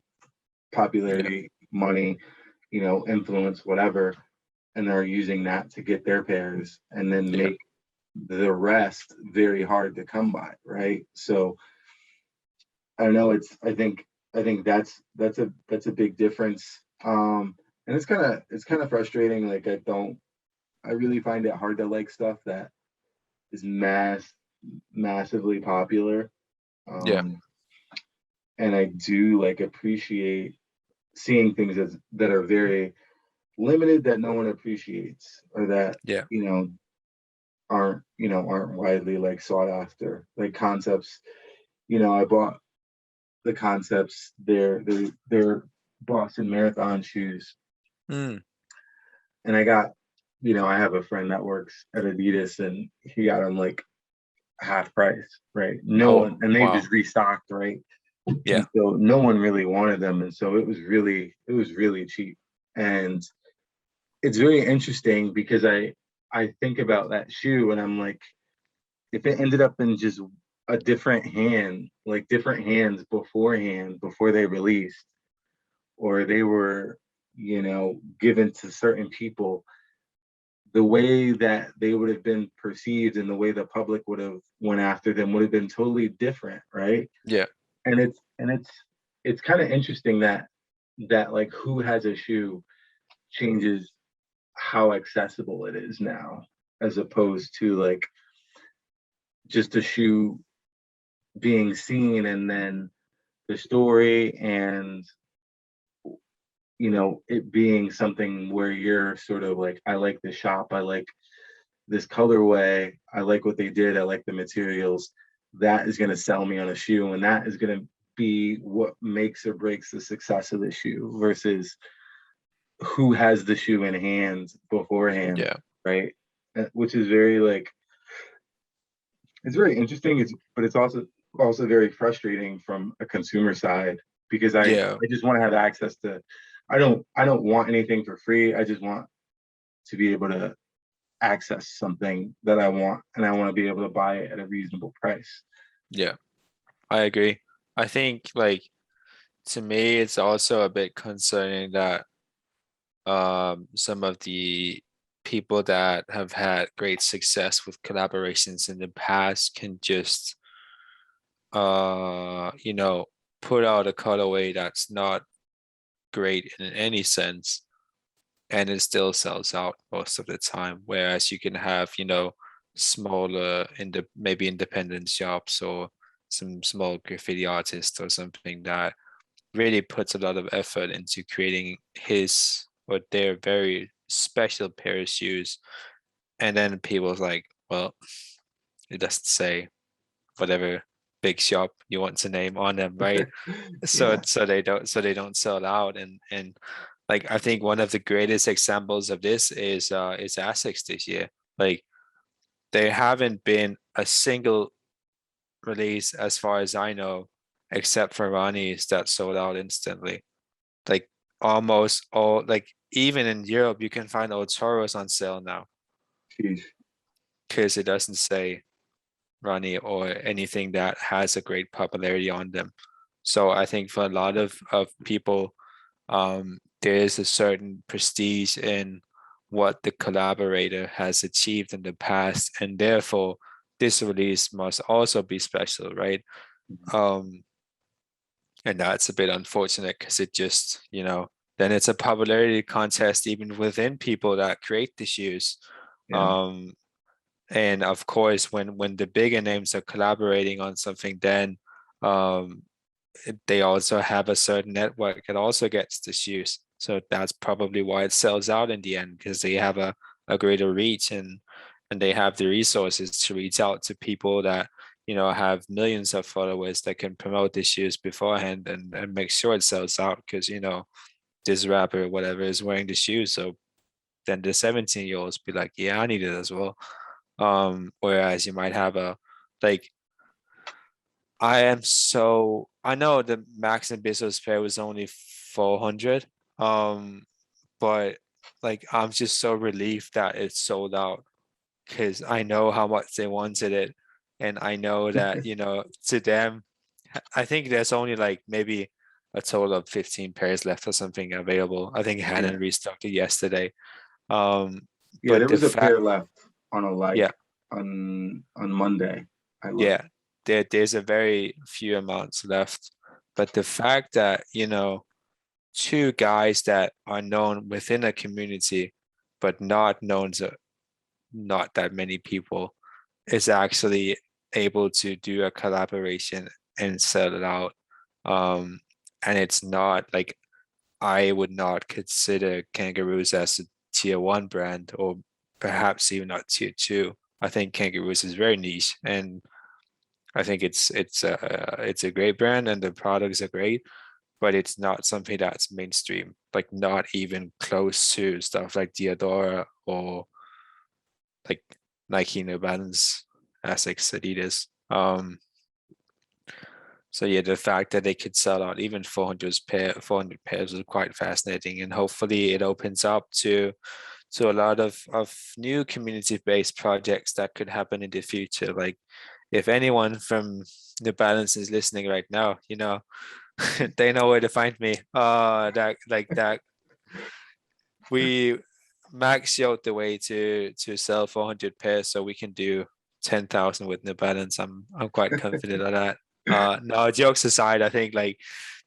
popularity, money, influence, whatever, and they're using that to get their pairs and then yeah, make the rest very hard to come by, right? So I know I think that's a big difference. And it's kind of frustrating. Like I really find it hard to like stuff that is massively popular. yeah, Um, and I do like appreciate seeing things that are very limited that no one appreciates or that yeah, you know aren't widely like sought after, like concepts. I bought the concepts, their Boston Marathon shoes, mm. and I have a friend that works at Adidas, and he got them like half price, right? No Oh, one, and they wow, just restocked, right? yeah, And so no one really wanted them, and so it was really cheap. And it's very interesting because I think about that shoe and I'm like, if it ended up in just a different hand, like different hands beforehand, before they released, or they were, given to certain people, the way that they would have been perceived and the way the public would have went after them would have been totally different, right? yeah, And it's kind of interesting that like who has a shoe changes how accessible it is now, as opposed to like just a shoe being seen and then the story and it being something where you're sort of like, I like this shop, I like this colorway, I like what they did, I like the materials. That is going to sell me on a shoe, and that is going to be what makes or breaks the success of the shoe versus who has the shoe in hand beforehand, yeah, right? which is very like it's very interesting. But it's also very frustrating from a consumer side because Yeah, I just want to have access to. I don't want anything for free. I just want to be able to access something that I want, and I want to be able to buy it at a reasonable price. yeah, I agree. I think like to me, it's also a bit concerning that some of the people that have had great success with collaborations in the past can just you know, put out a colorway that's not great in any sense and it still sells out most of the time. Whereas you can have, you know, smaller in the maybe independent shops or some small graffiti artist or something that really puts a lot of effort into creating his or their very special pair of shoes. And then people's like, well, it doesn't say whatever big shop you want to name on them, right? So Yeah, they don't sell out. And like I think one of the greatest examples of this is Asics this year. Like there haven't been a single release as far as I know, except for Ronnie's that sold out instantly. Like almost all like even in Europe you can find old Toros on sale now geez. because it doesn't say Ronnie or anything that has a great popularity on them. So I think for a lot of people, there is a certain prestige in what the collaborator has achieved in the past, and therefore this release must also be special, right? Um, and that's a bit unfortunate because it just, you know, then it's a popularity contest even within people that create the shoes. Yeah, Um, and of course, when the bigger names are collaborating on something, then um, they also have a certain network that also gets the shoes. So that's probably why it sells out in the end because they have a greater reach and they have the resources to reach out to people that you know have millions of followers that can promote the shoes beforehand and make sure it sells out because you know this rapper or whatever is wearing the shoes. So then the 17-year-olds be like, yeah, I need it as well. Whereas you might have a like I know the max in Bezos pair was only 400. Um, but like I'm just so relieved that it's sold out because I know how much they wanted it. And I know that, you know, to them, I think there's only like maybe a total of 15 pairs left or something available. I think it yeah, hadn't restocked it yesterday. Um, yeah. but There the was a fact, pair left on a yeah, like on Monday. I looked. yeah, there's a very few amounts left. But the fact that, you know, two guys that are known within a community, but not known to not that many people, is actually able to do a collaboration and sell it out. Um, and it's not like I would not consider Kangaroos as a tier one brand or perhaps even not tier two. I think Kangaroos is very niche and I think it's a great brand and the products are great, but it's not something that's mainstream, like not even close to stuff like Diadora or like Nike, New Balance, Asics, Adidas. So yeah, the fact that they could sell out even 400 pairs was quite fascinating, and hopefully it opens up to a lot of new community-based projects that could happen in the future. Like if anyone from New Balance is listening right now, you know, they know where to find me. That like that we Max showed the way to sell 400 pairs, so we can do 10,000 with New Balance. I'm quite confident of that. No, jokes aside, I think like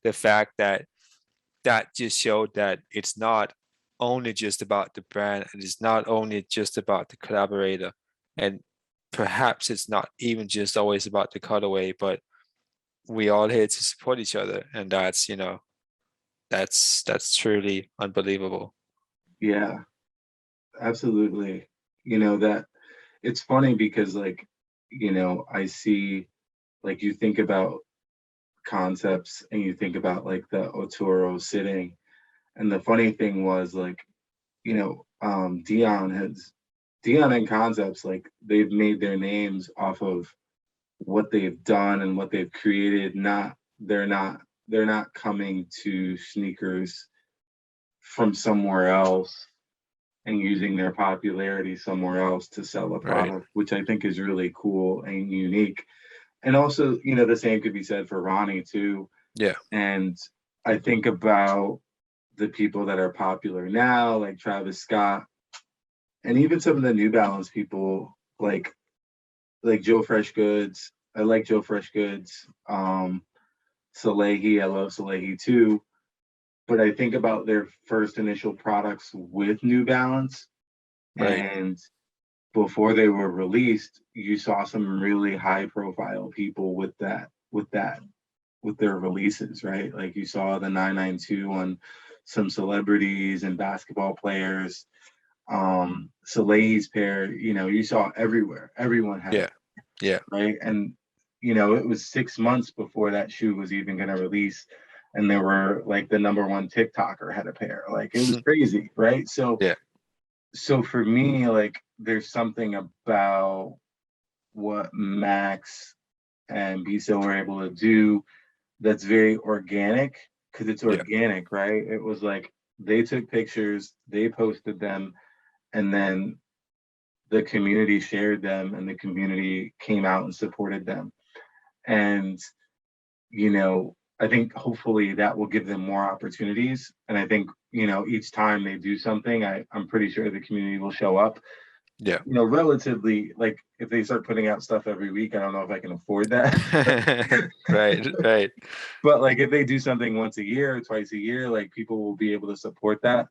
the fact that that just showed that it's not only just about the brand and it's not only just about the collaborator, and perhaps it's not even just always about the colorway, but we all here to support each other, and that's you know that's truly unbelievable. Yeah, absolutely. That it's funny because like, I see like you think about concepts and you think about like the Otoro sitting. And the funny thing was like, Dion has Dion and Concepts, like they've made their names off of what they've done and what they've created. Not they're not coming to sneakers from somewhere else and using their popularity somewhere else to sell a Right. product, which I think is really cool and unique. And also, you know, the same could be said for Ronnie too. Yeah. And I think about the people that are popular now, like Travis Scott, and even some of the New Balance people, like Joe Fresh Goods. I like Joe Fresh Goods. Salehi, I love Salehi too. But I think about their first initial products with New Balance, Right. and before they were released, you saw some really high profile people with their releases, right? Like you saw the 992 on some celebrities and basketball players. Salehi's pair, you know, you saw everywhere. Everyone had Yeah. it, Yeah. right? And you know, it was 6 months before that shoe was even gonna release. And there were like the number one TikToker had a pair. Like it was crazy, right? Yeah. So for me, like there's something about what Max and Bisa were able to do that's very organic because it's Yeah. organic, right? It was like they took pictures, they posted them, and then the community shared them and the community came out and supported them. And, you know, I think hopefully that will give them more opportunities. And I think, you know, each time they do something, I'm pretty sure the community will show up. Yeah. You know, relatively, like if they start putting out stuff every week, I don't know if I can afford that. Right. Right. But like if they do something once a year or twice a year, like people will be able to support that.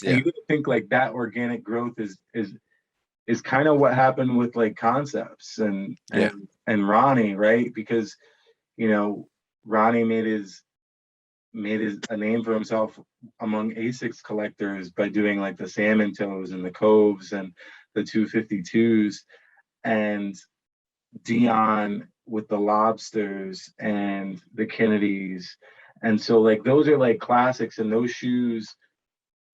And Yeah. you gotta think like that organic growth is kind of what happened with like concepts Yeah. and Ronnie, right? Because you know, Ronnie made his a name for himself among Asics collectors by doing like the salmon toes and the coves and the 252s, and Dion with the lobsters and the Kennedys. And so like those are like classics, and those shoes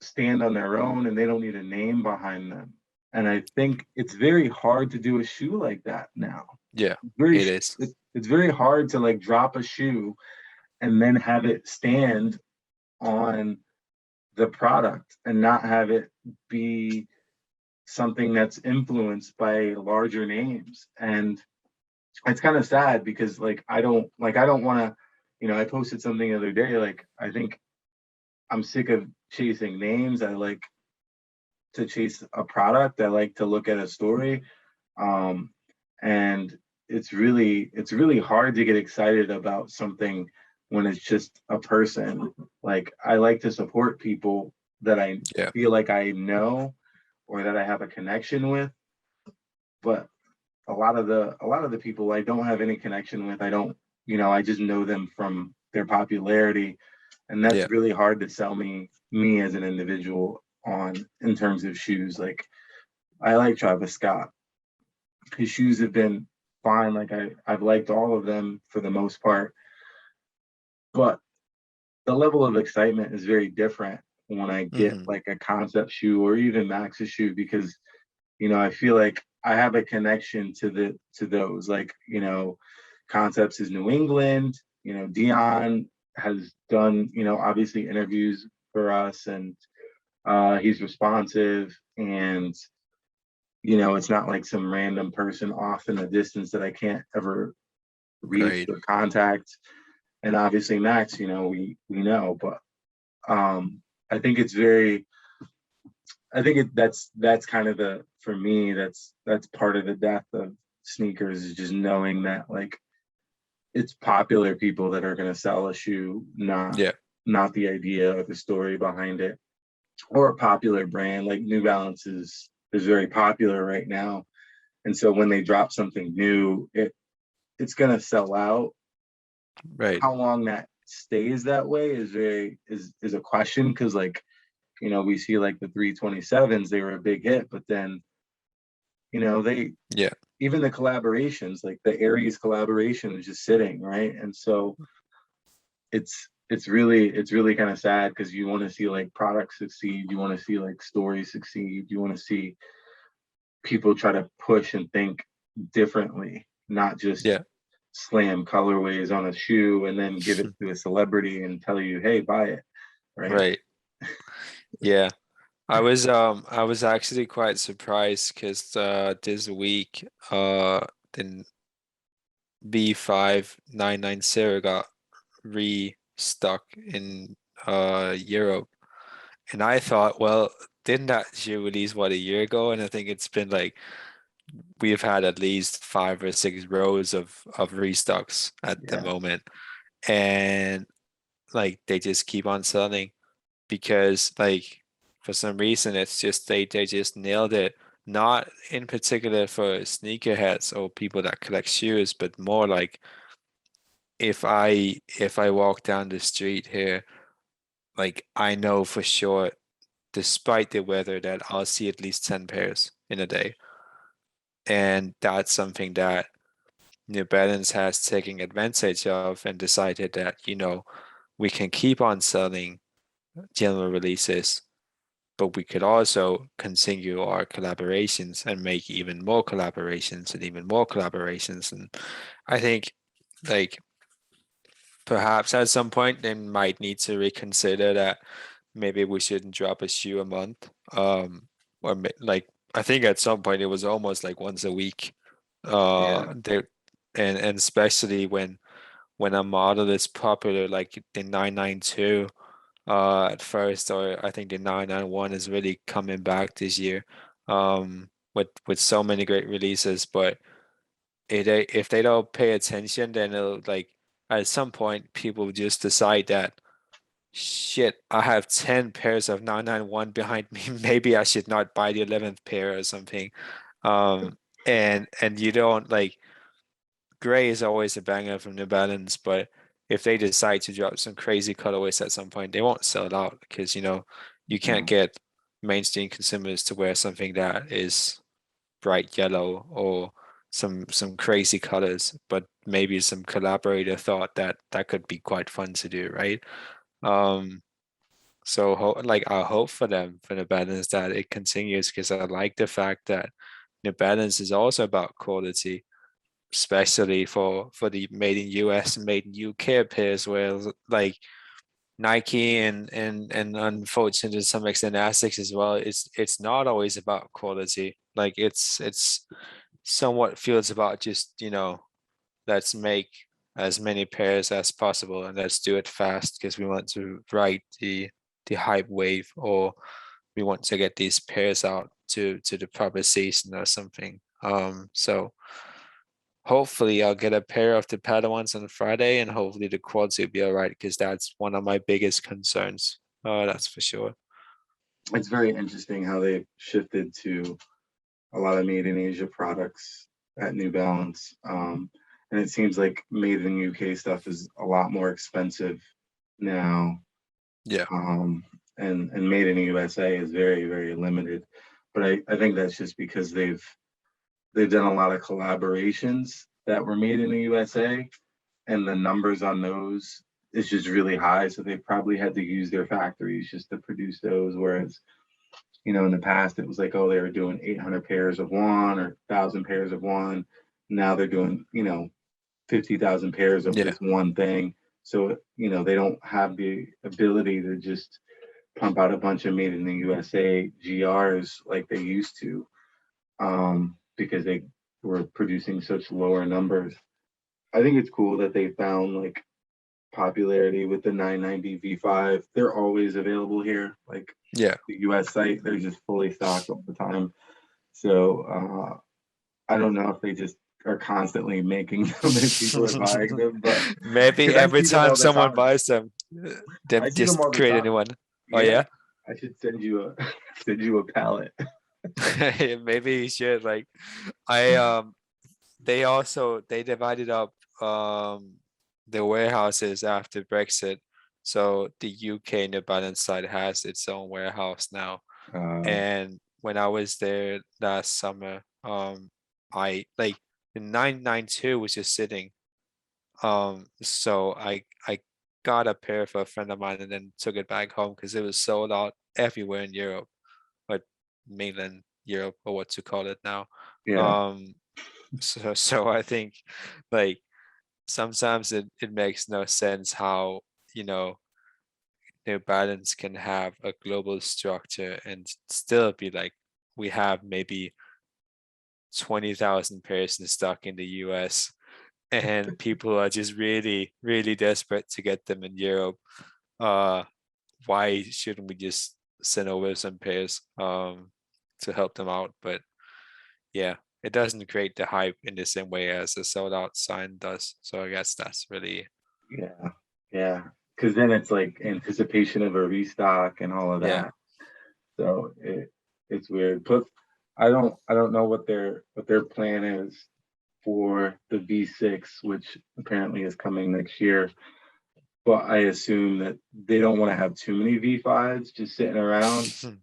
stand on their own and they don't need a name behind them. And I think it's very hard to do a shoe like that now. Yeah. Very It is. it's very hard to like drop a shoe and then have it stand on the product and not have it be something that's influenced by larger names. And it's kind of sad because I don't want to, you know, I posted something the other day, like I think I'm sick of chasing names. I like to chase a product. I like to look at a story. Um, and it's really hard to get excited about something when it's just a person. Like I like to support people that I Yeah. feel like I know or that I have a connection with, but a lot of the people I don't have any connection with. I don't, you know, I just know them from their popularity, and that's Yeah. really hard to sell me as an individual on in terms of shoes. Like I like Travis Scott. His shoes have been fine. Like I've liked all of them for the most part, but the level of excitement is very different when I get Hmm. like a concept shoe or even Max's shoe because you know I feel like I have a connection to those. Like you know, concepts is New England. You know, Dion has done you know obviously interviews for us, and he's responsive, and you know it's not like some random person off in the distance that I can't ever reach Right. or contact. And obviously Max, you know, we know, but I think it's very I think that's kind of the for me that's part of the death of sneakers is just knowing that like it's popular people that are going to sell a shoe, Yeah. not the idea or the story behind it. Or a popular brand like New Balance is very popular right now. And so when they drop something new, it's going to sell out. Right. How long that stays that way is a question because like you know we see like the 327s, they were a big hit, but then you know they Yeah. even the collaborations like the Aries collaboration is just sitting right. And so it's really kind of sad because you want to see like products succeed, you want to see like stories succeed, you want to see people try to push and think differently, not just Yeah. slam colorways on a shoe and then give it to a celebrity and tell you, hey, buy it, right? Right. Yeah. I was actually quite surprised because this week the B5990 got restock in Europe. And I thought, well, didn't that shoe release what, a year ago? And I think it's been like we've had at least 5 or 6 rows of restocks at the Yeah, moment. And like they just keep on selling because like for some reason it's just they just nailed it. Not in particular for sneakerheads or people that collect shoes, but more like if I walk down the street here, like I know for sure, despite the weather, that I'll see at least 10 pairs in a day. And that's something that New Balance has taken advantage of and decided that, we can keep on selling general releases, but we could also continue our collaborations and make even more collaborations and even more collaborations. And I think like perhaps at some point they might need to reconsider that maybe we shouldn't drop a shoe a month. Like I think at some point it was almost like once a week. yeah, There and especially when a model is popular like the 992 at first, or I think the 991 is really coming back this year with so many great releases. But if they don't pay attention, then it'll like at some point people just decide that shit, I have 10 pairs of 991 behind me. Maybe I should not buy the 11th pair or something. And you don't like gray is always a banger from New Balance, but if they decide to drop some crazy colorways at some point, they won't sell it out because you can't no, get mainstream consumers to wear something that is bright yellow or some crazy colors, but maybe some collaborator thought that that could be quite fun to do, right? Um, so like I hope for them for the balance that it continues because I like the fact that the balance is also about quality, especially for the made in US and made in UK pairs where like Nike and unfortunately to some extent Asics as well, it's not always about quality. Like it's somewhat feels about just, let's make as many pairs as possible and let's do it fast because we want to ride the hype wave, or we want to get these pairs out to the proper season or something. So hopefully I'll get a pair of the paddle ones on Friday and hopefully the quads will be all right because that's one of my biggest concerns. That's for sure. it's very interesting how they've shifted to a lot of made in Asia products at New Balance. And it seems like made in UK stuff is a lot more expensive now. Yeah. Um, and made in the USA is very, very limited. But I think that's just because they've done a lot of collaborations that were made in the USA, and the numbers on those is just really high. So they probably had to use their factories just to produce those. Whereas, in the past it was like, oh, they were doing 800 pairs of one or 1,000 pairs of one. Now they're doing, 50,000 pairs of Yeah. this one thing. So, they don't have the ability to just pump out a bunch of made in the USA GRs like they used to, because they were producing such lower numbers. I think it's cool that they found like popularity with the 990 V5. They're always available here. Like Yeah. the US site, they're just fully stocked all the time. So I don't know if they just are constantly making them and people are buying them, but Maybe because I every see them time all the someone time. buys them, I them see them just all the create a time. new one. Oh Yeah, yeah. I should send you a send you a palette. Maybe you should like I they divided up the warehouses after Brexit. So the UK New Balance side has its own warehouse now. Uh, And when I was there last summer, I like the 992 was just sitting. So I got a pair for a friend of mine and then took it back home because it was sold out everywhere in Europe, but mainland Europe, or what to call it now. Yeah. Um, so I think like sometimes it makes no sense how, you know, New Balance can have a global structure and still be like, we have maybe 20,000 pairs in stock in the US, and people are just really, really desperate to get them in Europe. Uh, why shouldn't we just send over some pairs to help them out? But yeah, it doesn't create the hype in the same way as a sold out sign does. So I guess that's really, Yeah. Yeah. Because then it's like anticipation of a restock and all of yeah, that. So it's weird. But I don't know what their plan is for the V6, which apparently is coming next year. But I assume that they don't want to have too many V5s just sitting around.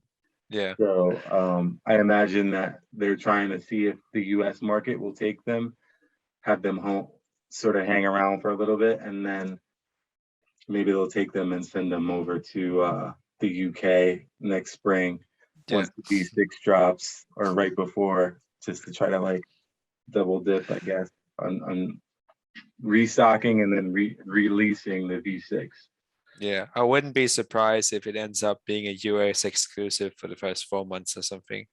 yeah, So I imagine that they're trying to see if the US market will take them, have them home, sort of hang around for a little bit, and then maybe they'll take them and send them over to the UK next spring yeah. once the V6 drops or right before, just to try to like double dip, I guess, on restocking and then releasing the V6. Yeah, I wouldn't be surprised if it ends up being a US exclusive for the first 4 months or something.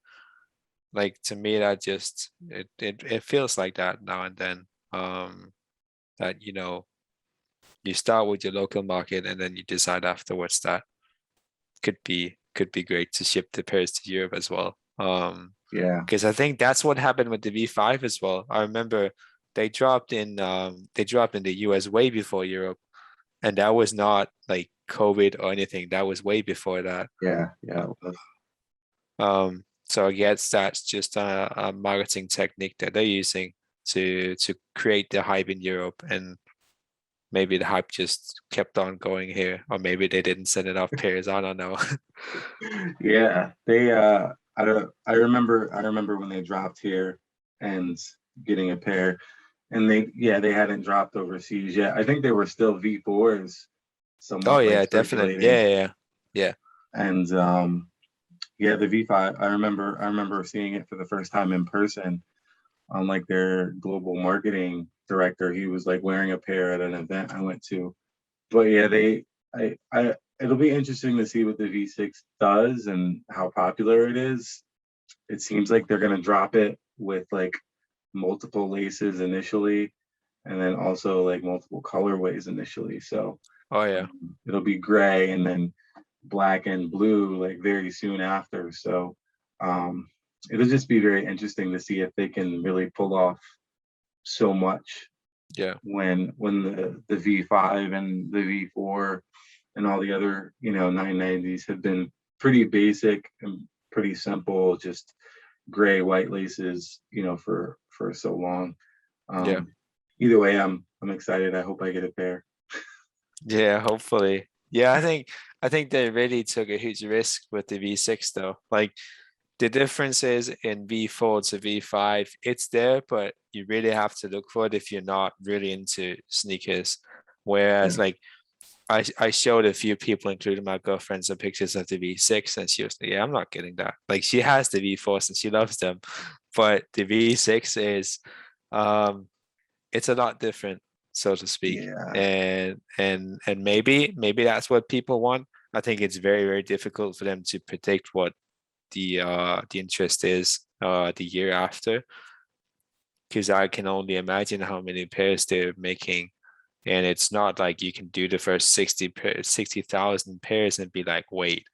Like to me, that just it feels like that now and then. That you start with your local market and then you decide afterwards that could be great to ship the pairs to Europe as well. Yeah, Because I think that's what happened with the V5 as well. I remember they dropped in the US way before Europe, and that was not like COVID or anything. That was way before that. yeah, yeah. So I guess that's just a marketing technique that they're using to create the hype in Europe, and maybe the hype just kept on going here, or maybe they didn't send enough pairs. I don't know. Yeah, they I remember when they dropped here and getting a pair, and they hadn't dropped overseas yet. I think they were still V4s Oh somewhat like yeah, definitely. circulating. Yeah, yeah, yeah, And yeah, the V5, I remember seeing it for the first time in person on like their global marketing director. He was like wearing a pair at an event I went to. But yeah, it'll be interesting to see what the V6 does and how popular it is. It seems like they're gonna drop it with like multiple laces initially, and then also like multiple colorways initially. So oh yeah, it'll be gray and then black and blue like very soon after. So um, it'll just be very interesting to see if they can really pull off so much yeah, when the V5 and the V4 and all the other 990s have been pretty basic and pretty simple, just gray white laces, for so long. yeah, Either way, I'm excited. I hope I get a pair. yeah. Hopefully, yeah. I think they really took a huge risk with the V6 though. Like the differences in V4 to V5, it's there, but you really have to look for it if you're not really into sneakers. Yeah. Whereas like I showed a few people, including my girlfriend, some pictures of the V6, and she was like, "Yeah, I'm not getting that." Like she has the V4s and she loves them, but the V6 is, um, it's a lot different, so to speak. Yeah. And maybe that's what people want. I think it's very, very difficult for them to predict what the interest is the year after, because I can only imagine how many pairs they're making, and it's not like you can do the first 60,000 pairs and be like, wait,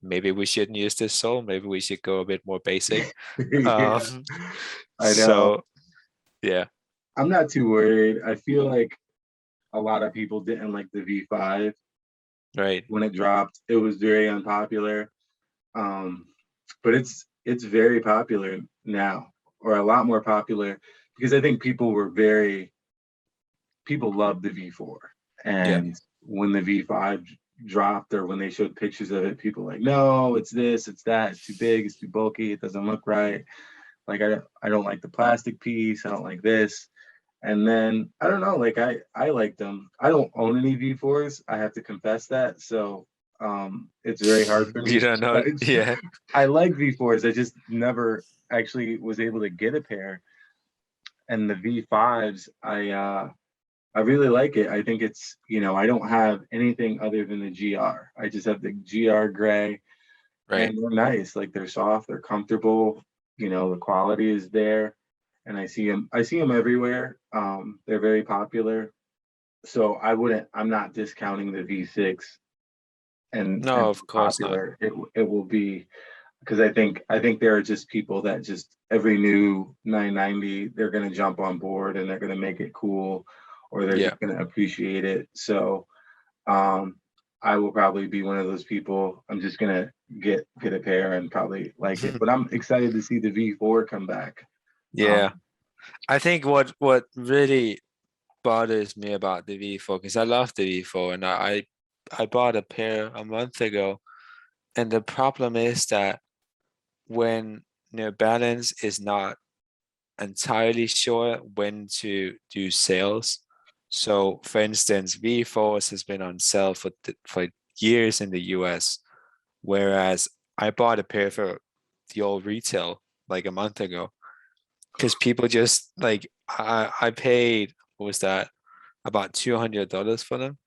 maybe we shouldn't use this sole, maybe we should go a bit more basic. Yeah, um I know. so yeah, I'm not too worried. I feel like a lot of people didn't like the V5 right, when it dropped. It was very unpopular. Um, but it's very popular now, or a lot more popular, because I think people loved the V4, yeah, and when the V5 dropped or when they showed pictures of it, people were like, no, it's this, it's that, it's too big, it's too bulky, it doesn't look right. Like I don't like the plastic piece, I don't like this. And then I don't know, like I like them. I don't own any V4s. I have to confess that. So It's very hard for me You to don't know. judge. Yeah. I like V4s. I just never actually was able to get a pair. And the V5s, I really like it. I think it's, I don't have anything other than the GR. I just have the GR gray, Right. and they're nice. Like they're soft, they're comfortable. The quality is there, and I see them everywhere. They're very popular. So I'm not discounting the V6 and No, of how course not. popular it will be, because I think there are just people that just every new 990 they're going to jump on board and they're going to make it cool, or they're Yeah. just going to appreciate it. So um I will probably be one of those people. I'm just going to get a pair and probably like it, but I'm excited to see the V4 come back. Yeah. um I think what really bothers me about the V4, because I love the V4 and I bought a pair a month ago, and the problem is that when New Balance is not entirely sure when to do sales. So, for instance, V4s has been on sale for years in the US, whereas I bought a pair for the old retail like a month ago, because people just like I paid, what was that, about $200 for them,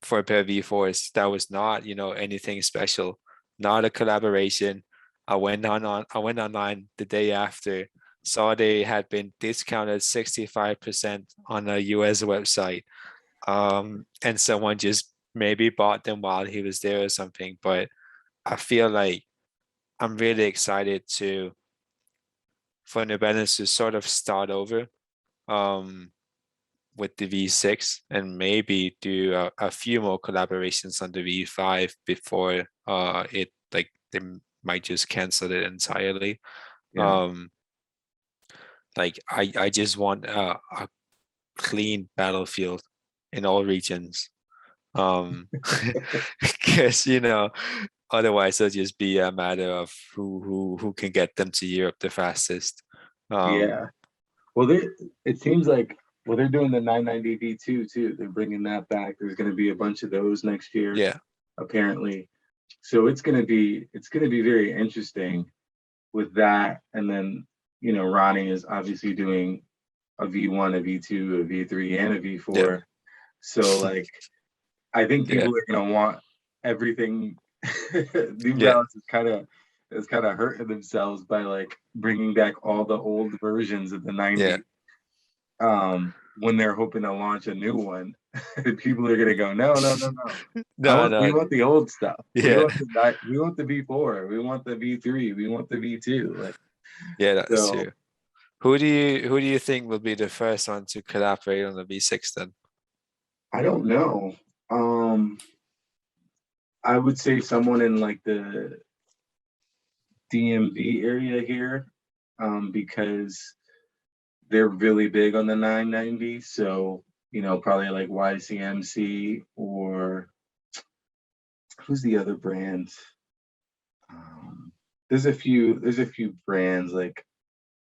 for a pair of V4s. That was not, anything special, not a collaboration. I went online the day after, saw they had been discounted 65% on a US website. And someone just maybe bought them while he was there or something. But I feel like I'm really excited to for New Balance to sort of start over. Um, with the V6 and maybe do a few more collaborations on the V5 before it like they might just cancel it entirely. yeah. Um, like I just want a clean battlefield in all regions. Because otherwise it'll just be a matter of who can get them to Europe the fastest. Yeah. Um, Well, it seems like, well, they're doing the 990 V2 too. They're bringing that back. There's going to be a bunch of those next year, yeah, apparently. So it's going to be very interesting with that. And then, Ronnie is obviously doing a V1, a V2, a V3, and a yeah, V4. So like, I think yeah, people are going to want everything. New yeah, Balance is kind of hurting themselves by like bringing back all the old versions of the yeah. 90, when they're hoping to launch a new one. People are gonna go, no, no, no, no. No, We no, want the old stuff. yeah. We want the V4. We want the V3. We want the V2. Like, Yeah, that's so. true. Who do you think will be the first one to collaborate on the V6 then? I don't know. Um, I would say someone in like the DMV area here, because they're really big on the 990. So, probably like YCMC, or who's the other brand? Um, there's a few brands like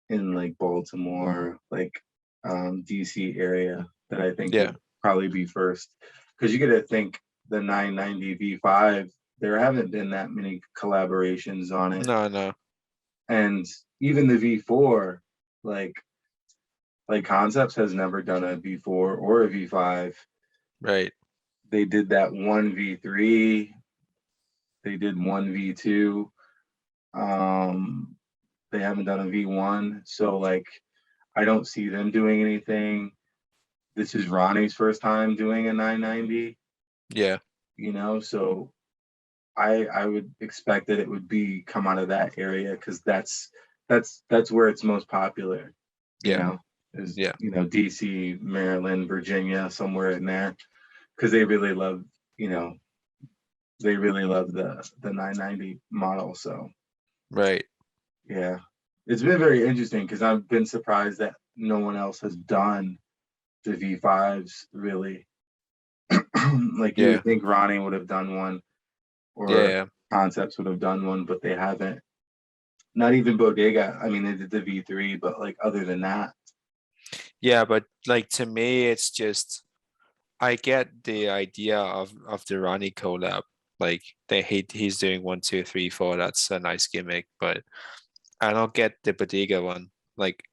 in like Baltimore, like DC area, that I think Yeah. would probably be first. Because you got to think, the 990 V5, there haven't been that many collaborations on it. No, no. And even the V4, like Concepts has never done a V4 or a V5. Right. They did that one V3, they did one V2. Um, they haven't done a V1. So like, I don't see them doing anything. This is Ronnie's first time doing a 990, Yeah. so I would expect that it would be come out of that area, because that's where it's most popular, you Yeah. know, is, Yeah. DC, Maryland, Virginia, somewhere in there, because you know, they really love the 990 model. So Right. yeah, it's been very interesting, because I've been surprised that no one else has done the V5s, really. Like, you Yeah. would think Ronnie would have done one, Yeah. or Yeah. Concepts would have done one, but they haven't. Not even Bodega. I mean, they did the V3, but like, other than that, Yeah, but like to me, it's just I get the idea of the Ronnie collab, Like he's doing 1, 2, 3, 4. That's a nice gimmick, but I don't get the Bodega one. Like,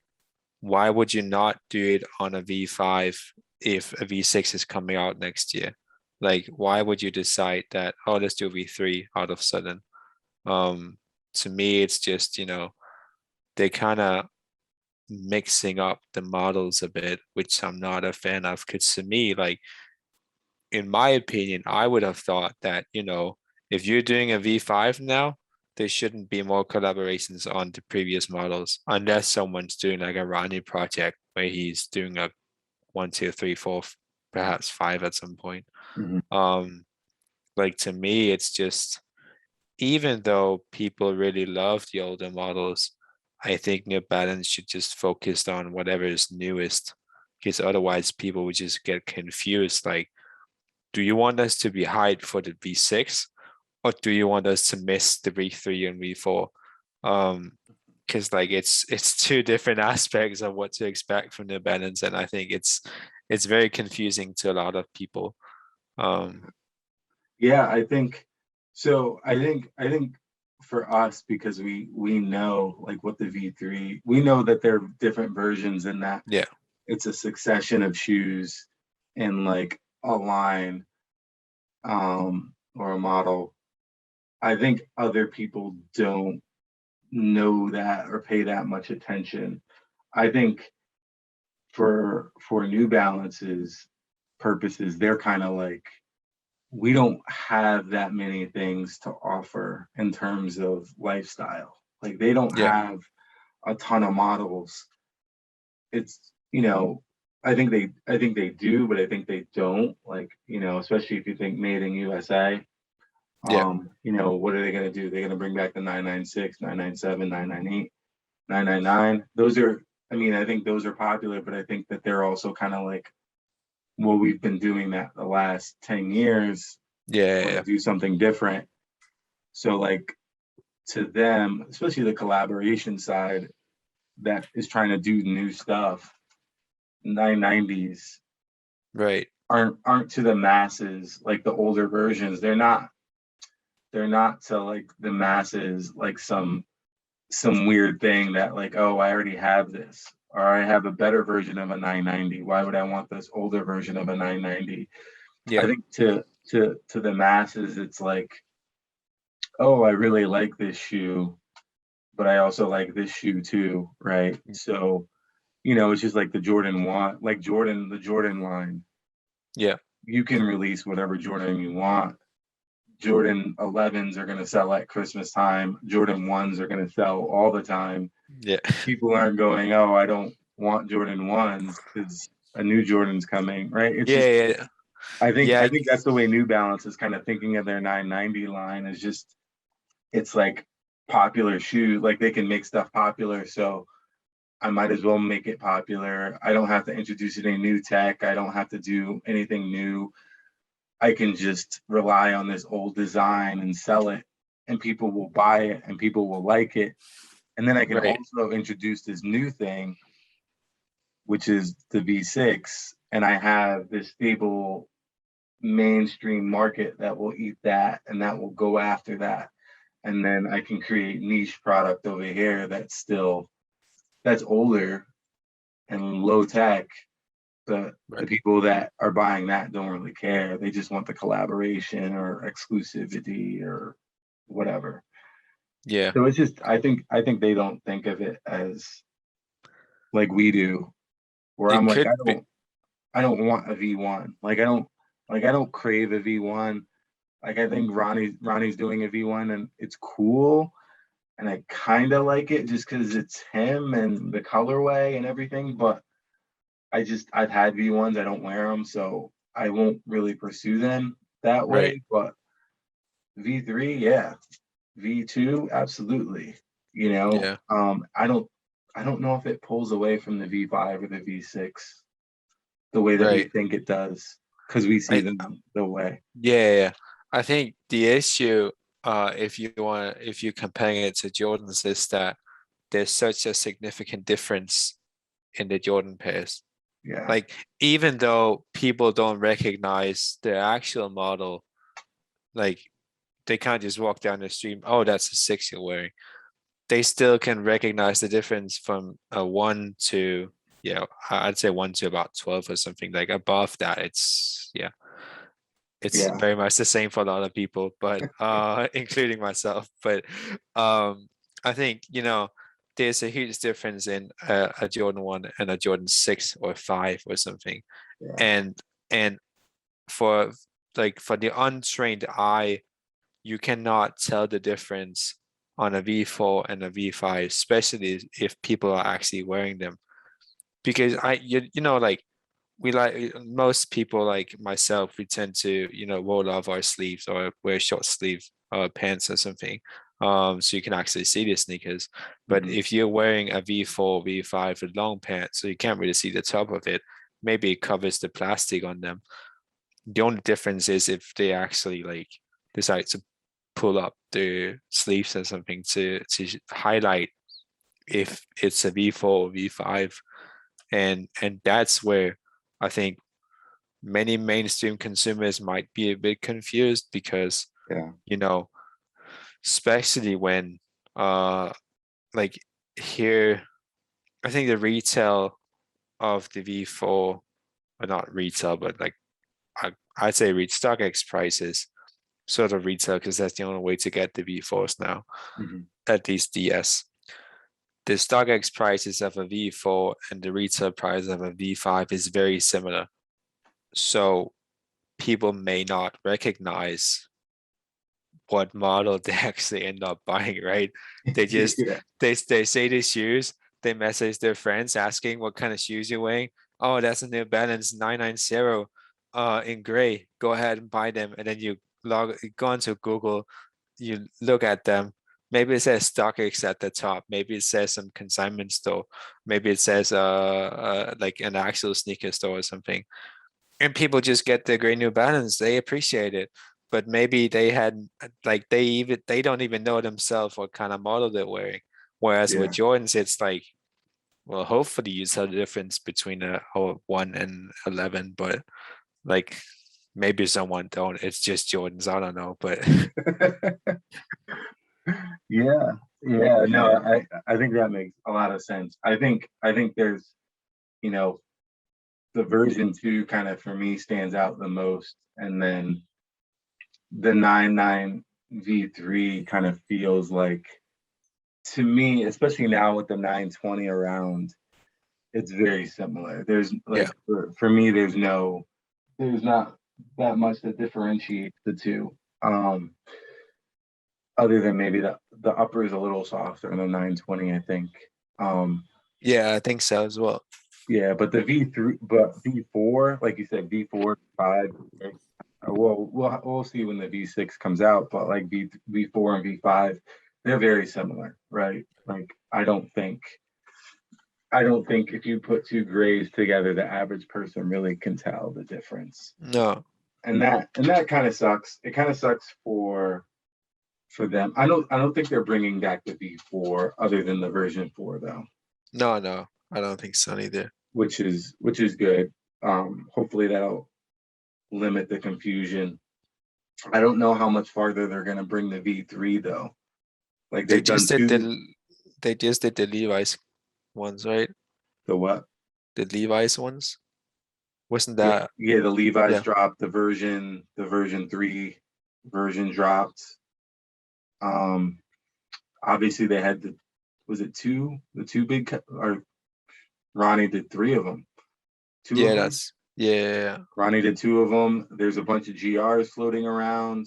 why would you not do it on a V5 if a V6 is coming out next year? Like, why would you decide that, oh, let's do V3 out of sudden? Um, to me, it's just, they kind of mixing up the models a bit, which I'm not a fan of. Because to me, like, in my opinion, I would have thought that, if you're doing a V5 now, there shouldn't be more collaborations on the previous models, unless someone's doing like a Ronnie project where he's doing a 1, 2, 3, 4, perhaps 5 at some point. Mhm. Um, like to me, it's just, even though people really love the older models, I think New Balance should just focus on whatever is newest, because otherwise people would just get confused. Like, do you want us to be hyped for the V6, or do you want us to miss the V3 and V4? Because like it's two different aspects of what to expect from New Balance, and I think it's very confusing to a lot of people. Yeah, I think so. I think for us, because we know like what the V3, we know that there are different versions in that Yeah, it's a succession of shoes in like a line or a model. I think other people don't know that or pay that much attention. I think for New Balance's purposes, they're kind of like, we don't have that many things to offer in terms of lifestyle. Like they don't yeah, have a ton of models. It's, I think they do, but I think they don't. Like, especially if you think made in USA. yeah, What are they gonna do? They're gonna bring back the 996, 997, 998, 999. Those are, I mean, I think those are popular, but I think that they're also kind of like, well, we've been doing that the last 10 years. yeah, Want to yeah, do something different. So like to them, especially the collaboration side that is trying to do new stuff, 990s right, aren't to the masses like the older versions. They're not to like the masses like some weird thing that like, oh, I already have this, or I have a better version of a 990. Why would I want this older version of a 990? I yeah, think to the masses, it's like, oh, I really like this shoe, but I also like this shoe too, right? So, it's just like the Jordan one, like the Jordan line. yeah, You can release whatever Jordan you want. Jordan 11s are going to sell at Christmas time. Jordan 1s are going to sell all the time. yeah, People aren't going, oh, I don't want Jordan 1s because a new Jordan's coming, right? It's just, yeah, yeah, I think that's the way New Balance is kind of thinking of their 990 line, is just, it's like popular shoe, like they can make stuff popular. So I might as well make it popular. I don't have to introduce any new tech. I don't have to do anything new. I can just rely on this old design and sell it, and people will buy it and people will like it. And then I can right, also introduce this new thing, which is the V6, and I have this stable mainstream market that will eat that and that will go after that. And then I can create niche product over here that's older and low tech. The right, people that are buying that don't really care. They just want the collaboration or exclusivity or whatever. yeah. So it's just, I think they don't think of it as like we do, where I'm It like, could I be, don't I don't want a V1. Like I don't crave a V1. Like I think Ronnie's doing a V1 and it's cool. And I kind of like it just because it's him and the colorway and everything. But I've had V1s. I don't wear them, so I won't really pursue them that right, way. But V3, yeah. V2, absolutely. You know, yeah, um, I don't I don't know if it pulls away from the V5 or the V6 the way that we right. think it does, because we see I them the way. Yeah, yeah, yeah. I think the issue, if you're comparing it to Jordan's, is that there's such a significant difference in the Jordan pairs. Yeah. Like, even though people don't recognize the actual model, like they can't just walk down the street. Oh, that's a 6 you're wearing. They still can recognize the difference from a 1 to, I'd say 1 to about 12 or something. Like above that, it's Yeah, very much the same for a lot of people, but including myself. But I think, there's a huge difference in a Jordan 1 and a Jordan 6 or 5 or something. yeah, And and for for the untrained eye, you cannot tell the difference on a V4 and a V5, especially if people are actually wearing them. Because like we like most people like myself, we tend to, roll off our sleeves or wear short sleeve pants or something. So you can actually see the sneakers. But mhm, if you're wearing a V4, V5 with long pants, so you can't really see the top of it, maybe it covers the plastic on them. The only difference is if they actually like decide to pull up the sleeves or something to highlight if it's a V4 or V5. And that's where I think many mainstream consumers might be a bit confused because, yeah, you know, especially when like here, I think the retail of the V4, or not retail, but like I'd say reach StockX prices, sort of retail, because that's the only way to get the V4s now, mhm, at least DS. The StockX prices of a V4 and the retail price of a V5 is very similar. So people may not recognize what model they actually end up buying, right? They just yeah, they say the shoes, they message their friends asking what kind of shoes you're wearing. Oh, that's a New Balance 990 in gray. Go ahead and buy them. And then you go onto Google, you look at them. Maybe it says StockX at the top. Maybe it says some consignment store. Maybe it says like an actual sneaker store or something. And people just get the great New Balance. They appreciate it, but maybe they had like they don't even know themselves what kind of model they're wearing. Whereas with yeah. Jordans, it's like, well, hopefully you tell the difference between a 1 and 11, but like maybe someone don't. It's just Jordans. I don't know, but Yeah, yeah, no, I think that makes a lot of sense. I think there's, you know, the version 2 kind of for me stands out the most, and then the 99 V3 kind of feels like, to me, especially now with the 920 around, it's very similar. There's yeah, like for me, there's not that much that differentiates the two. Other than maybe the upper is a little softer in the 920, I think. Um, yeah, I think so as well. yeah, but the V3, but V4, like you said, V4, 5. Well, we'll see when the V6 comes out, but like V4 and V5, they're very similar, right? Like I don't think if you put two grays together, the average person really can tell the difference. No, And that kind of sucks. It kind of sucks for them. I don't think they're bringing back the V4 other than the version 4 though, no, I don't think so either. which is good. Hopefully that'll limit the confusion. I don't know how much farther they're going to bring the V3 though. Like They they've just done did two. the Levi's ones, right? The what? The Levi's ones. Wasn't Yeah, that? yeah. The Levi's Yeah, dropped the version 3 version dropped. Um, Obviously they had was it two? The two big or Ronnie did three of them. Two of yeah, them. yeah. Ronnie did two of them. There's a bunch of GRs floating around,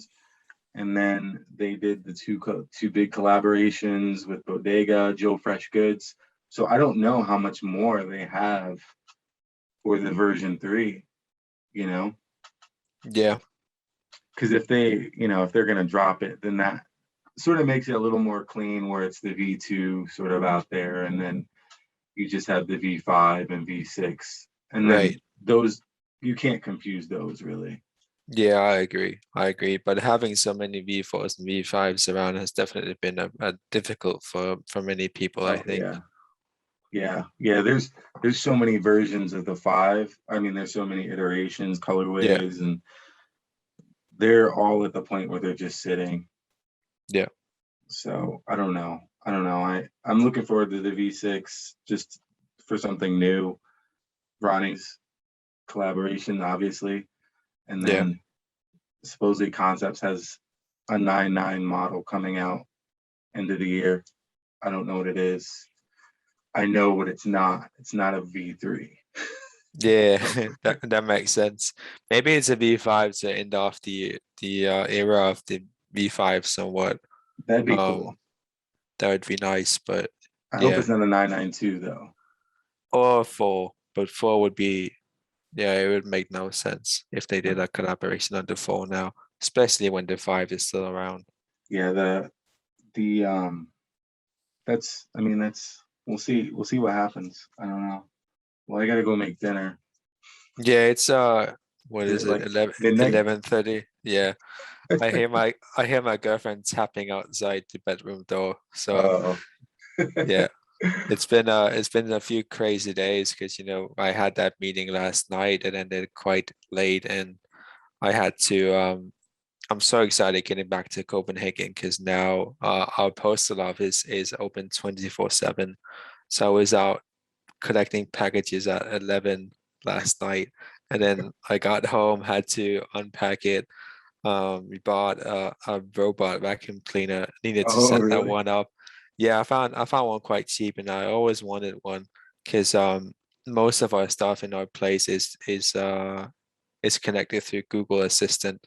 and then they did the two big collaborations with Bodega, Joe Fresh Goods. So I don't know how much more they have for the version 3. You know, Yeah, because if they're gonna drop it, then that sort of makes it a little more clean, where it's the V2 sort of out there, and then you just have the V5 and V6, and then right. those you can't confuse those really. Yeah, I agree. I agree. But having so many V4s and V5s around has definitely been a difficult for many people, I Oh think. yeah, yeah, yeah. There's so many versions of the 5. I mean, there's so many iterations, Yeah, colorways, and they're all at the point where they're just sitting. Yeah. So I don't know. I'm looking forward to the V6 just for something new. Ronnie's collaboration, obviously, and Yeah. then supposedly Concepts has a 9.9 model coming out end of the year. I don't know what it is. I know what it's not. It's not a V3. Yeah, that makes sense. Maybe it's a V5 to end off the era of the V5 somewhat. That'd be cool. That would be nice, but I hope yeah. it's not a 992 though. Or 4, but 4 would be, yeah, it would make no sense if they did a collaboration on the 4 now, especially when the 5 is still around. Yeah, that's we'll see what happens. I don't know. Well, I gotta go make dinner. Yeah, it's what Is is it it? like midnight? 11:30. Yeah. I hear my girlfriend tapping outside the bedroom door. So Oh. yeah. It's been a few crazy days because I had that meeting last night and ended quite late, and I had to I'm so excited getting back to Copenhagen because now our postal office is open 24/7. So I was out collecting packages at 11 last night, and then I got home, had to unpack it. We bought a robot vacuum cleaner, needed to Oh, set that really? one up. Yeah, I found one quite cheap, and I always wanted one because most of our stuff in our place is connected through Google Assistant.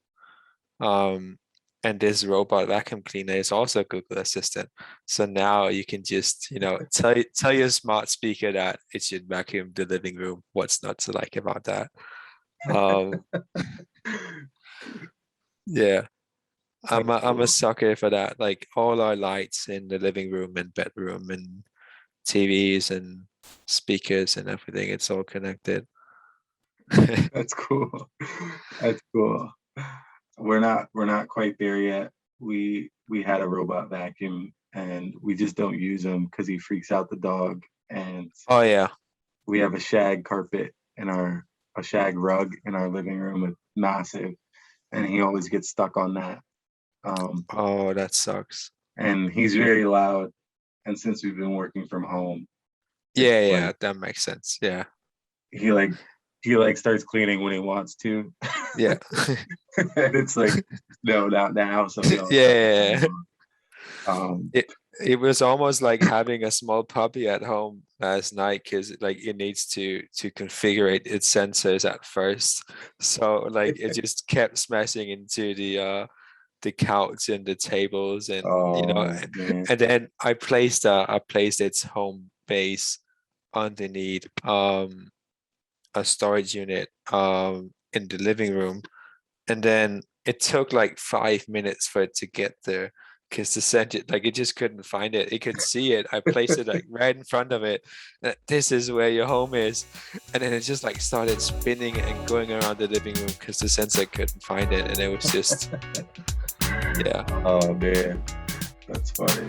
Um, and this robot vacuum cleaner is also Google Assistant. So now you can just, tell your smart speaker that it should vacuum the living room. What's not to like about that? Um, yeah. I'm That's I'm a cool. sucker for that. Like all our lights in the living room and bedroom and TVs and speakers and everything, it's all connected. That's cool. That's cool. We're not quite there yet. We had a robot vacuum and we just don't use him because he freaks out the dog. And Oh yeah. we have a shag carpet in a shag rug in our living room. It's massive, and he always gets stuck on that. Oh, that sucks. And he's very loud. And since we've been working from home, it's Yeah, like yeah, that makes sense. Yeah. he like he like starts cleaning when he wants to. Yeah. And it's like, no, not now. So we all shut the Yeah. phone off. It was almost like having a small puppy at home last night because like it needs to configure its sensors at first. So like it just kept smashing into the couch and the tables and Oh man. and then I placed its home base underneath a storage unit in the living room, and then it took like 5 minutes for it to get there because the center, like it just couldn't find it. It could see it. I placed it like right in front of it. This is where your home is, and then it just like started spinning and going around the living room because the sensor couldn't find it, and it was just yeah. Oh man, that's funny.